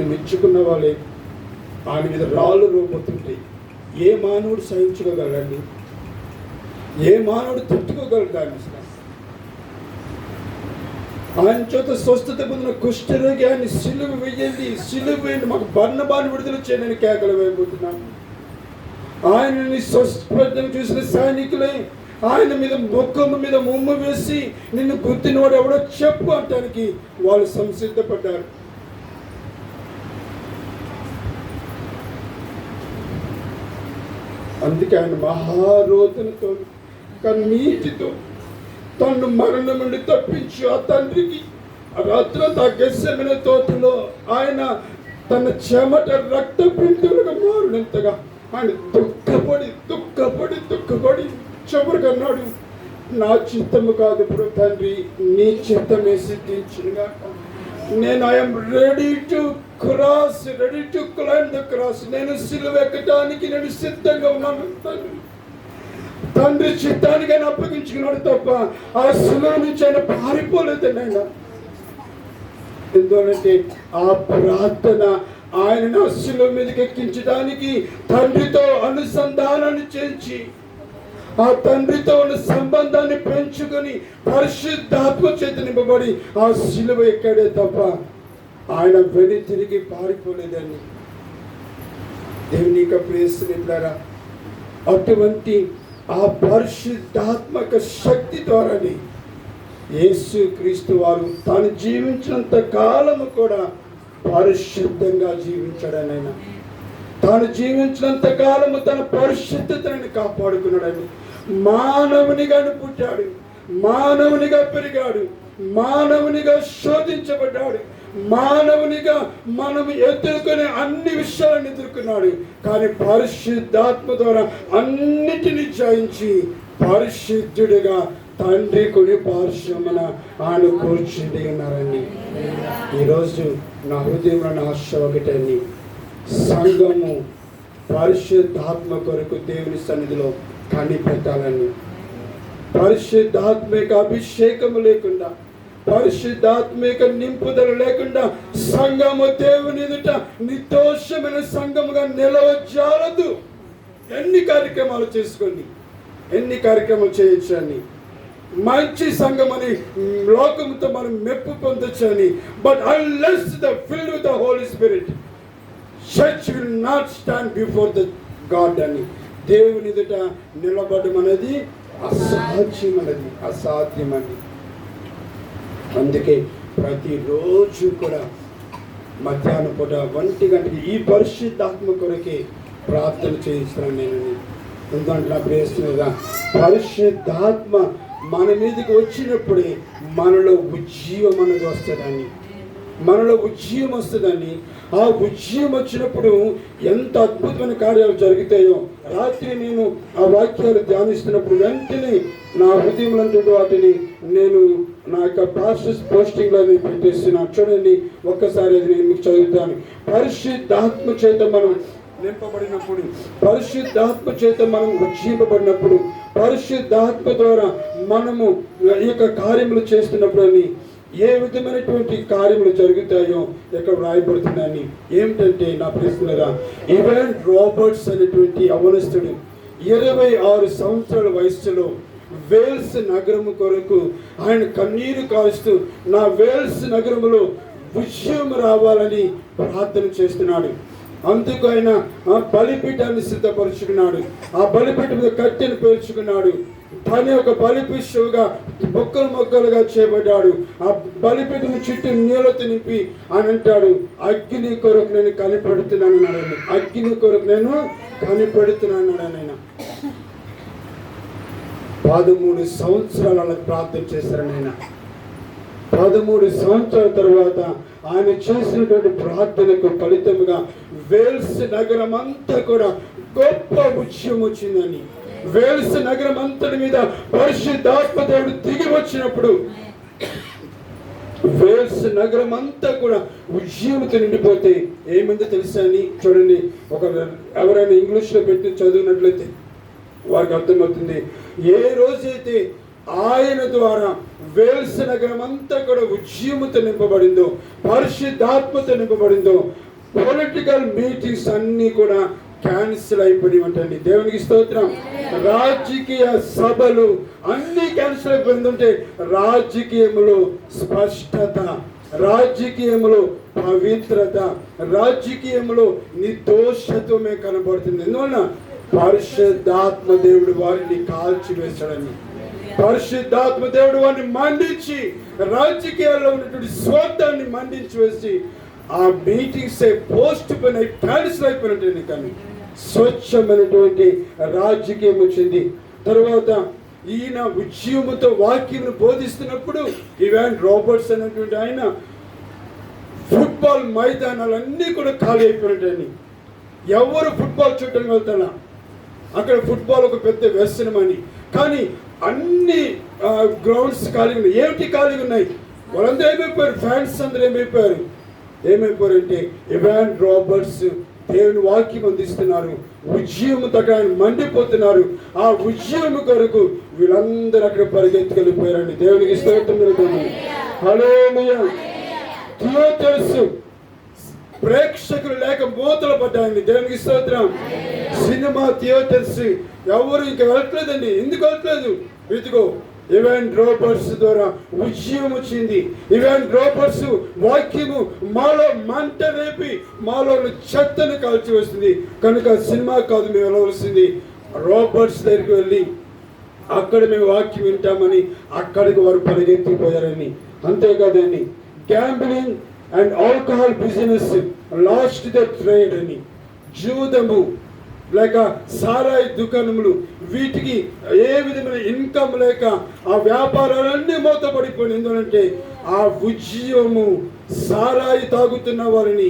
మెచ్చుకున్న వాళ్ళే ఆయన మీద రాళ్ళు రూపొతుంటాయి. ఏ మానవుడు సహించుకోగలడండి? ఏ మానవుడు తట్టుకోగలడు దాన్ని? ఆయన చేత స్వస్థత పొందిన కుష్ఠరోగి ఆయన సిలువ వేయండి, సిలువ వేయండి, మాకు బర్నబాను విడుదల చేయని కేకలు వేయబోతున్నాను. ఆయనని స్వస్థపరిచయం చూసిన సైనికులే ఆయన మీద ముఖము మీద ముమ్ము వేసి నిన్ను గుర్తినవాడు ఎవడో చెప్పు అంటానికి వాళ్ళు సంసిద్ధపడ్డారు. అందుకే ఆయన మహారోదనతో కన్నీటితో తను మరణం నుండి తప్పించి ఆ తండ్రికి రాత్రంతా గెస్సెమనే తోటలో ఆయన తన చెమట రక్త బిందువులుగా మారినంతగా ఆయన దుఃఖపడి చివరికన్నాడు, నా చిత్తము కాదు ఇప్పుడు తండ్రి, నీ చిత్తమే సిద్ధించునుగా. నేను I'm ready to claim the cross. నేను సిలువ ఎక్కడానికి నేను సిద్ధంగా ఉన్నాను. తండ్రి చిత్తానికి ఆయన అప్పగించుకున్నాడు తప్ప ఆ సిలువ నుంచి ఆయన పారిపోలేదండి. ఆయన ఎందుకంటే ఆ ప్రార్థన ఆయన సిలువ మీదకి ఎక్కించడానికి తండ్రితో అనుసంధానాన్ని చేయించి ఆ తండ్రితో ఉన్న సంబంధాన్ని పెంచుకొని పరిశుద్ధాత్మ చేత నింపబడి ఆ సిలువ ఎక్కడే తప్ప ఆయన వెను తిరిగి పారిపోలేదని. దేవుని యొక్క ప్రేయస్సులారా, అటువంటి ఆ పరిశుద్ధాత్మక శక్తి ద్వారానే యేసు క్రీస్తు వారు తాను జీవించినంత కాలము కూడా పరిశుద్ధంగా జీవించాడనైనా, తాను జీవించినంత కాలము తన పరిశుద్ధతని కాపాడుకున్నాడని, మానవునిగా పుట్టాడు, మానవునిగా పెరిగాడు, మానవునిగా శోధించబడ్డాడు, మానవునిగా మనం ఎదుర్కొనే అన్ని విషయాలను ఎదుర్కొన్నాడు. కానీ పరిశుద్ధాత్మ ద్వారా అన్నిటిని జయించి పరిశుద్ధుడిగా తండ్రి కుడి పార్శ్వమున ఆయన కూర్చుండి ఉన్నారండి. ఈరోజు నా హృదయంలో ఆశ ఒకటండి, సంఘము పరిశుద్ధాత్మ కొరకు దేవుని సన్నిధిలో కనిపెట్టాలని. పరిశుద్ధాత్మిక అభిషేకము లేకుండా, పరిశుద్ధాత్మిక నింపుదల లేకుండా సంఘము దేవుని ఎదుట నిర్దోషమైన సంఘముగా నిలవజాలదు. ఎన్ని కార్యక్రమాలు చేసుకోండి, ఎన్ని కార్యక్రమాలు చేయొచ్చు అని, మంచి సంఘం అని లోకంతో మనం మెప్పు పొందొచ్చు అని, but unless the filled with the holy spirit church will not stand before the God అని. దేవుని ఎదుట నిలబడడం అనేది అసాధ్యమని. అందుకే ప్రతిరోజు కూడా మధ్యాహ్నం పూట 1 గంటకి ఈ పరిశుద్ధాత్మ కొరకే ప్రార్థన చేయిస్తున్నాను నేను. ఎందుకంటే ప్రేస్తున్నదా, పరిశుద్ధాత్మ మన మీదకి వచ్చినప్పుడే మనలో ఉజ్జీవం అనేది వస్తుందని, మనలో ఉజ్జీవం వస్తుందని. ఆ ఉజ్జీవం వచ్చినప్పుడు ఎంత అద్భుతమైన కార్యాలు జరుగుతాయో. రాత్రి నేను ఆ వాక్యాలు ధ్యానిస్తున్నప్పుడు వెంటనే నా హృదయంలో వాటిని నేను నా యొక్క పాస్టర్స్ పోస్టింగ్లో పెట్టేస్తున్నా. చూడండి ఒక్కసారి అది నేను మీకు చదువుతాను. పరిశుద్ధాత్మ చేత మనం నింపబడినప్పుడు, పరిశుద్ధాత్మ చేత మనం ఉజ్జీంపబడినప్పుడు, పరిశుద్ధాత్మ ద్వారా మనము ఈ యొక్క కార్యములు చేస్తున్నప్పుడు అని ఏ విధమైనటువంటి కార్యములు జరుగుతాయో ఇక్కడ రాయబడుతుందని. ఏమిటంటే నా ప్రశ్నగా, ఈవెన్ రాబర్ట్స్ అనేటువంటి యవనస్తుడు 26 సంవత్సరాల వయసులో వేల్స్ నగరము కొరకు ఆయన కన్నీరు కారుస్తూ నా వేల్స్ నగరములో విజయం రావాలని ప్రార్థన చేస్తున్నాడు. అందుకు ఆయన ఆ బలిపీఠాన్ని సిద్ధపరుచుకున్నాడు. ఆ బలిపీఠం మీద కట్టెను పేర్చుకున్నాడు. తనే ఒక బలిపీఠుగా మొక్కలుగా చేయబడ్డాడు. ఆ బలిపీఠం చుట్టూ నీళ్ళతో నింపి అని అంటాడు, అగ్ని కొరకు నేను కనిపెడుతున్నాను అన్నాడు. అగ్ని కొరకు నేను కనిపెడుతున్నాను అన్నాడు. 13 సంవత్సరాల ప్రార్థన చేశారని ఆయన. 13 సంవత్సరాల తర్వాత ఆయన చేసినటువంటి ప్రార్థనకు ఫలితముగా వేల్స్ నగరం అంతా కూడా గొప్ప ఉద్యమం వచ్చిందని. వేల్స్ నగరం అంతటి మీద పరిశుద్ధాత్మ దేవుడు దిగి వచ్చినప్పుడు వేల్స్ నగరం అంతా కూడా ఉద్యమంతో నిండిపోతే ఏమైందో తెలుసా అని చూడండి. ఎవరైనా ఇంగ్లీష్లో పెట్టి చదివినట్లయితే వారికి అర్థమవుతుంది. ఏ రోజైతే ఆయన ద్వారా వేల్స్ నగరం అంతా కూడా ఉద్యమంతో నింపబడిందో, పరిశుద్ధాత్మతో నింపబడిందో, పొలిటికల్ మీటింగ్స్ అన్నీ కూడా క్యాన్సిల్ అయిపోయిందంటండి. దేవునికి స్తోత్రం. రాజకీయ సభలు అన్నీ క్యాన్సిల్ అయిపోయిందంటే రాజకీయములో స్పష్టత, రాజకీయములో పవిత్రత, రాజకీయములో నిర్దోషత్వమే కనబడుతుంది. ఎందువల్ల పరిశుద్ధాత్మ దేవుడు వారిని కాల్చివేశాడని. పరిశుద్ధాత్మ దేవుడు వారిని మండించి రాజకీయాల్లో ఉన్నటువంటి స్వార్థాన్ని మండించి వేసి ఆ మీటింగ్స్ పోస్ట్ పోయిన క్యాన్సిల్ అయిపోయినట్టు. కానీ స్వచ్ఛమైనటువంటి రాజకీయం వచ్చింది. తర్వాత ఈయన ఉద్యమంతో వాక్యమును బోధిస్తున్నప్పుడు ఈవెన్ రాబర్ట్స్ అనేటువంటి ఆయన ఫుట్బాల్ మైదానాలన్నీ కూడా ఖాళీ అయిపోయినట్టని. ఎవరు ఫుట్బాల్ చూడటానికి వెళ్తారా? అక్కడ ఫుట్బాల్ ఒక పెద్ద వ్యసనం అని. కానీ అన్ని గ్రౌండ్స్ ఖాళీగా ఉన్నాయి. ఏమిటి ఖాళీగా ఉన్నాయి? వాళ్ళందరూ ఏమైపోయారు? ఫ్యాన్స్ అందరూ ఏమైపోయారంటే ఇవాన్ రాబర్ట్స్ దేవుని వాక్యం అందిస్తున్నారు. ఉద్యమం తగ్గ ఆయన మండిపోతున్నారు. ఆ ఉద్యమం కొరకు వీళ్ళందరూ అక్కడ పరిగెత్తుకెళ్ళిపోయారండి. దేవునికి స్తోత్రం. హల్లెలూయా. థియేటర్స్ ప్రేక్షకులు లేక మూతలు పడ్డాయండి. దేవునికి స్తోత్రం. సినిమా థియేటర్స్ ఎవరు ఇంకా వెళ్ళట్లేదండి. ఎందుకు వెళ్ళట్లేదు? ఇదిగో ఇవాన్ రాబర్ట్స్ ద్వారా ఉద్యమం వచ్చింది. ఇవాన్ రాబర్ట్స్ వాక్యము మాలో మంట రేపి మాలో చెత్తను కాల్చి వస్తుంది. కనుక సినిమా కాదు మేము వెళ్ళవలసింది, రాబర్ట్స్ దగ్గరికి వెళ్ళి అక్కడ మేము వాక్యం వింటామని అక్కడికి వారు పరిగెత్తిపోయారని. అంతేకాదండి, gambling and alcohol business last the trade అని, జూదము లేక సారాయి దుకాణములు, వీటికి ఏ విధమైన ఇన్కమ్ లేక ఆ వ్యాపారాలన్నీ మూతపడిపోయినాయి. ఎందుకంటే ఆ ఉద్యమము సారాయి తాగుతున్న వారిని,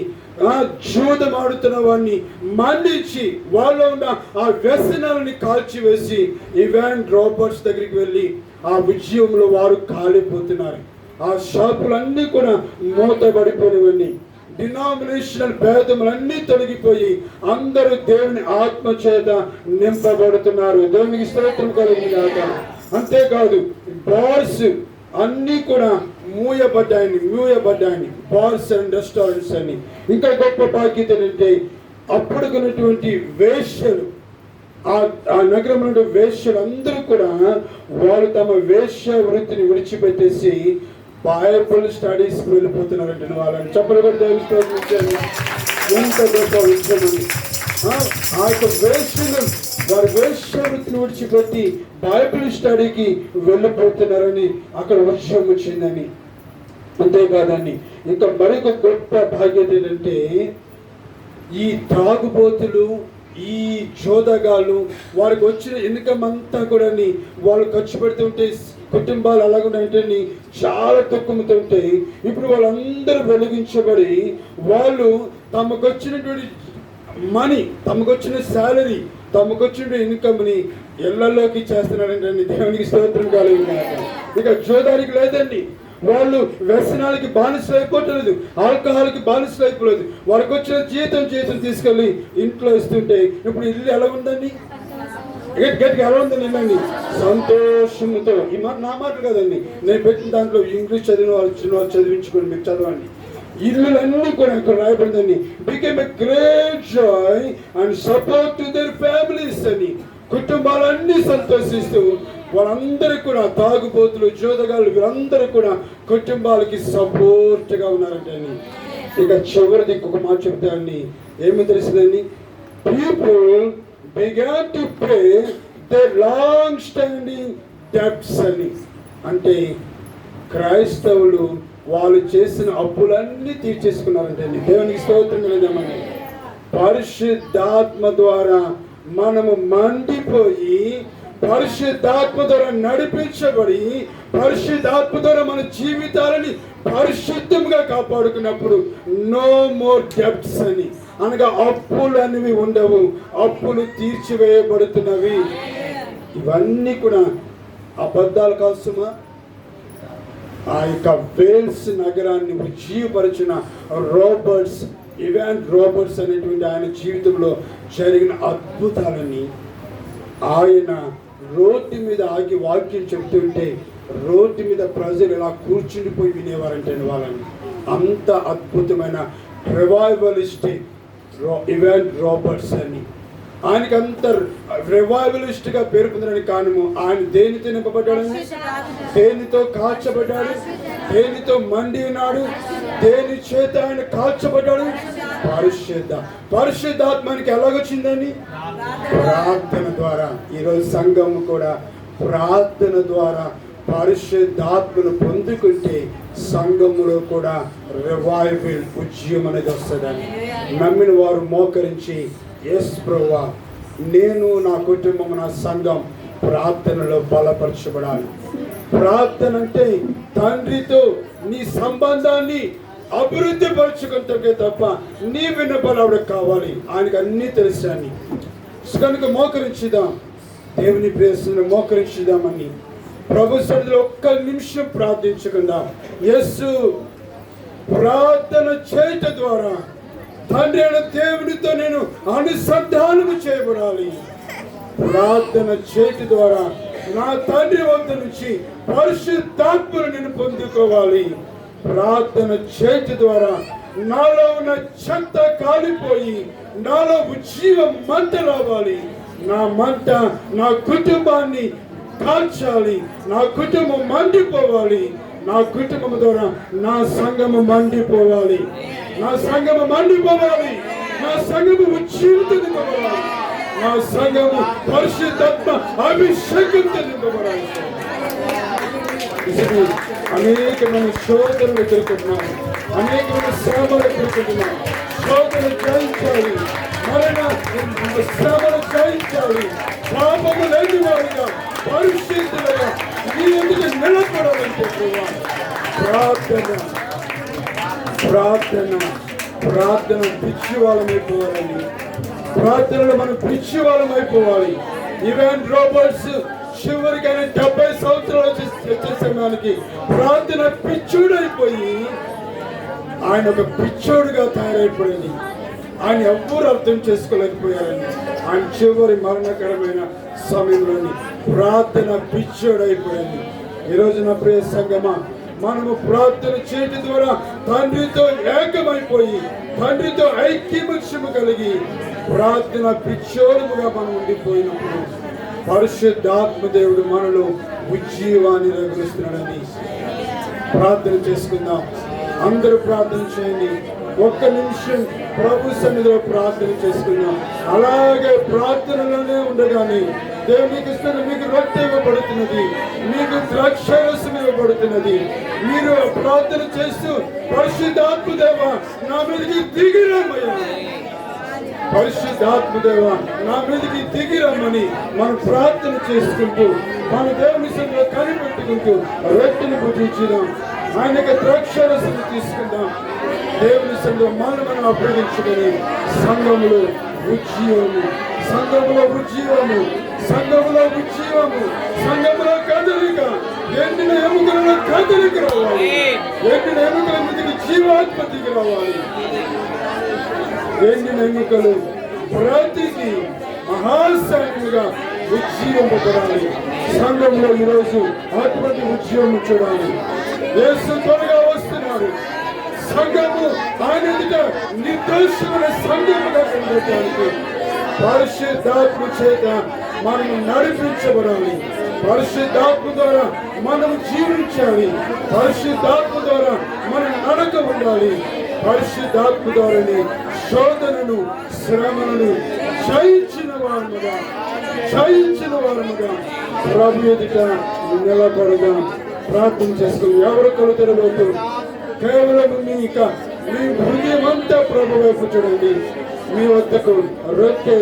జూదం ఆడుతున్న వారిని మండించి వాళ్ళలో ఉన్న ఆ వ్యసనాలని కాల్చివేసి ఇవాన్ రాబర్ట్స్ దగ్గరికి వెళ్ళి ఆ ఉద్యమంలో వారు కాలిపోతున్నారు. ఆ షాపులన్నీ కూడా మూతపడిపోయినవన్నీ, డినామినేషనల్ భేదములన్నీ తొలగిపోయి అందరూ దేవుని ఆత్మ చేత నింపబడుతున్నారు. దేవునికి స్తోత్రం కలుగుగాక. అంతేకాదు, బార్స్ అన్నీ కూడా మూయబడ్డాయని బార్స్ అండ్ రెస్టారెంట్స్ అని. ఇంకా గొప్ప బాధ్యత ఏంటంటే అప్పుడుకున్నటువంటి వేశ్యలు, ఆ నగరంలో వేశ్యలు అందరూ కూడా వాళ్ళు తమ వేశ్య వృత్తిని విడిచిపెట్టేసి బైబుల్ స్టడీస్కి వెళ్ళిపోతున్నారంటే వాళ్ళని చెప్పలు కూడా ఎంత గొప్ప విషయం అండి. ఆ యొక్క వేశ్యను వారి వేశ్య వృత్తిని విడిచిపెట్టి బైబిల్ స్టడీకి వెళ్ళిపోతున్నారని అక్కడ వర్షం వచ్చిందని. అంతేకాదండి, ఇంకా మరొక గొప్ప బాధ్యత ఏంటంటే ఈ తాగుబోతులు, ఈ జోదగాళ్ళు వారికి వచ్చిన ఇన్కమ్ అంతా కూడా వాళ్ళు ఖర్చు పెడుతుంటే కుటుంబాలు అలాగుంటే చాలా తక్కువతుంటాయి. ఇప్పుడు వాళ్ళందరూ వెలిగించబడి వాళ్ళు తమకు వచ్చినటువంటి మనీ, తమకు వచ్చిన శాలరీ, తమకు వచ్చిన ఇన్కమ్ని ఇళ్లలోకి చేస్తున్నారంటే దేవునికి స్తోత్రం కలుగును. ఇక జోదానికి లేదండి, వాళ్ళు వ్యసనాలకి బానిసలు అయిపోవట్లేదు, ఆల్కహాల్కి బానిసలు అయిపోలేదు. వారికి వచ్చిన జీతం తీసుకెళ్ళి ఇంట్లో ఇస్తుంటే ఇప్పుడు ఇల్లు ఎలా ఉందండి, గట్టిగా ఎలా ఉందని ఇల్లండి సంతోషంతో. ఈ మాట నా మాట కదండి, నేను పెట్టిన దాంట్లో ఇంగ్లీష్ చదివిన వాళ్ళు చిన్న వాళ్ళు చదివించుకోండి, మీరు చదవండి. ఇల్లులన్నీ కూడా ఇక్కడ రాయబడిందండి. Became a great joy and support to their families అని. కుటుంబాలన్నీ సంతోషిస్తూ వాళ్ళందరికీ కూడా తాగుబోతులు, జోదగాళ్ళు వీళ్ళందరూ కూడా కుటుంబాలకి సపోర్ట్గా ఉన్నారంటే. ఇక చివరిది ఇంకొక మాట చెప్తానండి, ఏమి తెలిసిందండి, people began to pay their long standing debts అని. అంటే క్రైస్తవులు వాళ్ళు చేసిన అప్పులన్నీ తీర్చేసుకున్నారంటే. దేవునికి స్తోత్రం కలుగుదామని. పరిశుద్ధాత్మ ద్వారా మనము మండిపోయి, పరిశుద్ధాత్మ ద్వారా నడిపించబడి, పరిశుద్ధాత్మ ద్వారా మన జీవితాలని పరిశుద్ధంగా కాపాడుకున్నప్పుడు నో మోర్ డెబ్ట్స్ అని, అనగా అప్పులు అనేవి ఉండవు, అప్పులు తీర్చివేయబడుతున్నవి. ఇవన్నీ కూడా అబద్ధాలు కాసుమా. ఆ యొక్క వేల్స్ నగరాన్ని ఉజ్జీవపరిచిన ఇవాన్ రాబర్ట్స్ అనేటువంటి ఆయన జీవితంలో జరిగిన అద్భుతాలని ఆయన రోడ్డు మీద ఆగి వాక్యం చెప్తుంటే రోడ్డు మీద ప్రజలు ఇలా కూర్చుండిపోయి వినేవారంటే వాళ్ళని. అంత అద్భుతమైన రివైవలిస్టిక్ ఇవాన్ రాబర్ట్స్ అని. ఆయనకి అంత రివైవలిస్ట్గా పేరు పొందడానికి కారణము ఆయన దేనితో నింపబడ్డాడు, దేనితో కాల్చబడ్డాడు, దేనితో మండి ఉన్నాడు, దేని చేత ఆయన కాల్చబడ్డాడు. పరిశుద్ధాత్మానికి ఎలాగొచ్చిందని ప్రార్థన ద్వారా. ఈరోజు సంఘం కూడా ప్రార్థన ద్వారా పరిశుద్ధాత్మను పొందుకుంటే సంఘములో కూడా రివైవల్ ఉద్యమం అనేది వస్తుందని నమ్మిన వారు మోకరించి, ఎస్ ప్రభువా, నేను, నా కుటుంబం, నా సంఘం ప్రార్థనలో బలపరచబడాలి. ప్రార్థన అంటే తండ్రితో నీ సంబంధాన్ని అభివృద్ధి పరచుకుంటే తప్ప నీ విన్నపలు కావాలి. ఆయనకు అన్నీ తెలుసని కనుక మోకరించుదాం, దేవుని ప్రేయస్సును మోకరించుదామని ప్రభు సన్నిధిలో ఒక్క నిమిషం ప్రార్థించుకుందాం. యేసు ప్రార్థన చేయటం ద్వారా తండ్రి అయిన దేవునితో నేను అనుసంధానము చేయబడాలి. ప్రార్థన చేయటం ద్వారా నా తండ్రి వద్ద నుంచి పరిశుద్ధాత్మను నేను పొందుకోవాలి. ప్రార్థన చేయటం ద్వారా నాలో ఉన్న చెత్త కాలిపోయి నాలో ఉజ్జీవం మంట రావాలి. నా మంట నా కుటుంబాన్ని కాల్చాలి. నా కుటుంబం మండిపోవాలి. నా కుటుంబం ద్వారా నా సంఘము మండిపోవాలి. నా సంఘము మండిపోవాలి. నా సంఘము ఉజ్జీవితమవ్వాలి. ఆ సంఘము పరిశుద్ధాత్మ అభిషేకంతో నింపబడాలి. ఇది అనేకమైన శోధనలు ఎదుర్కొంటున్నాం, అనేకమైన శ్రమలు ఎదుర్కొంటున్నాం. శోధనలు జయించాలి, మరణ శ్రమలు జయించాలి. పాపము లేని వారిగా పరిశుద్ధులుగా నీ ఎదుట నిలబడాలంటే ప్రార్థన ప్రార్థన ప్రార్థన పిచ్చి వాళ్ళమైపోవాలండి. ప్రార్థనలో మనం పిచ్చి వాళ్ళమైపోవాలి. ఈవెన్ రాబర్ట్స్ చివరికైనా 70 సంవత్సరాలు వచ్చే సమయానికి ప్రార్థన పిచ్చోడైపోయి ఆయన ఒక పిచ్చోడుగా తయారైపోయింది. ఆయన ఎవ్వరు అర్థం చేసుకోలేకపోయారని ఆయన చివరి మరణకరమైన సమయంలోని ప్రార్థన పిచ్చోడైపోయింది. ఈరోజు నా ప్రియ సంగమా, మనము ప్రార్థన చేయడం ద్వారా తండ్రితో ఏకమైపోయి తండ్రితో ఐక్యమత్యము కలిగి ప్రార్థన పిచ్చోడుగా మనం ఉండిపోయినప్పుడు పరిశుద్ధాత్మ దేవుడు మనలో ఉజ్జీవాన్ని రగులుస్తున్నాడని ప్రార్థన చేసుకుందాం. అందరూ ప్రార్థన చేయండి. ఒక్క నిమిషం ప్రభు సన్నిధిలో ప్రార్థన చేసుకుందాం. అలాగే ప్రార్థనలోనే ఉండగానే దేవునికి ఇస్తున్న మీకు రొట్టె ఇవ్వబడుతున్నది, మీకు ద్రాక్షారసం ఇవ్వబడుతున్నది. మీరు ప్రార్థన చేస్తూ పరిశుద్ధాత్మ దేవా నా మీదకి దిగిరమ్మయ్యా, పరిశుద్ధాత్మదేవ నా మీదకి దిగిరమ్మని మనం ప్రార్థన చేసుకుంటూ మన దేవుని సన్నిధిలో కనిపెట్టుకుంటూ రొట్టెను భుజించుదాం. ఆయనకి ద్రాక్షారసం తీసుకుందాం. దేవుని సన్నిధిలో మనం అప్పగించుకొని సంఘములో ఉజ్జీవము, సంఘములో ఉజ్జీవము, సంఘములో ఉజ్జీవము, సంఘములో కదలిక, ఎండిన ఎముకలలో కదలిక రావాలి. ఎండిన ఎముకల మీదకి జీవాత్మతికి రావాలి. ఎండిన ఎముకలు ప్రతికి మహాసైన్యంగా ఉజ్జీవింపబడాలి. సంఘంలో ఈరోజు అటువంటి ఉజ్జీవం చూడాలి. యేసు త్వరగా వస్తున్నారు. సంఘము ఆయన నిర్దోషమైన సంఘముగా కనబడటానికి పరిశుద్ధాత్మ చేత మనము నడిపించబడాలి. పరిశుద్ధాత్మ ద్వారా మనం జీవించాలి. పరిశుద్ధాత్మ ద్వారా మన నడక ఉండాలి. పరిశుద్ధాత్మ ద్వారానే శోధనను శ్రమలను జయించిన వారముగా ప్రభు ఎదుట నిలబడగా ప్రార్థన చేసుకుని ఎవరు కొలతలబోతూ కేవలం మీ హృదయం అంతా ప్రభు వైపు చూడండి. మీ వద్దకు రొట్టె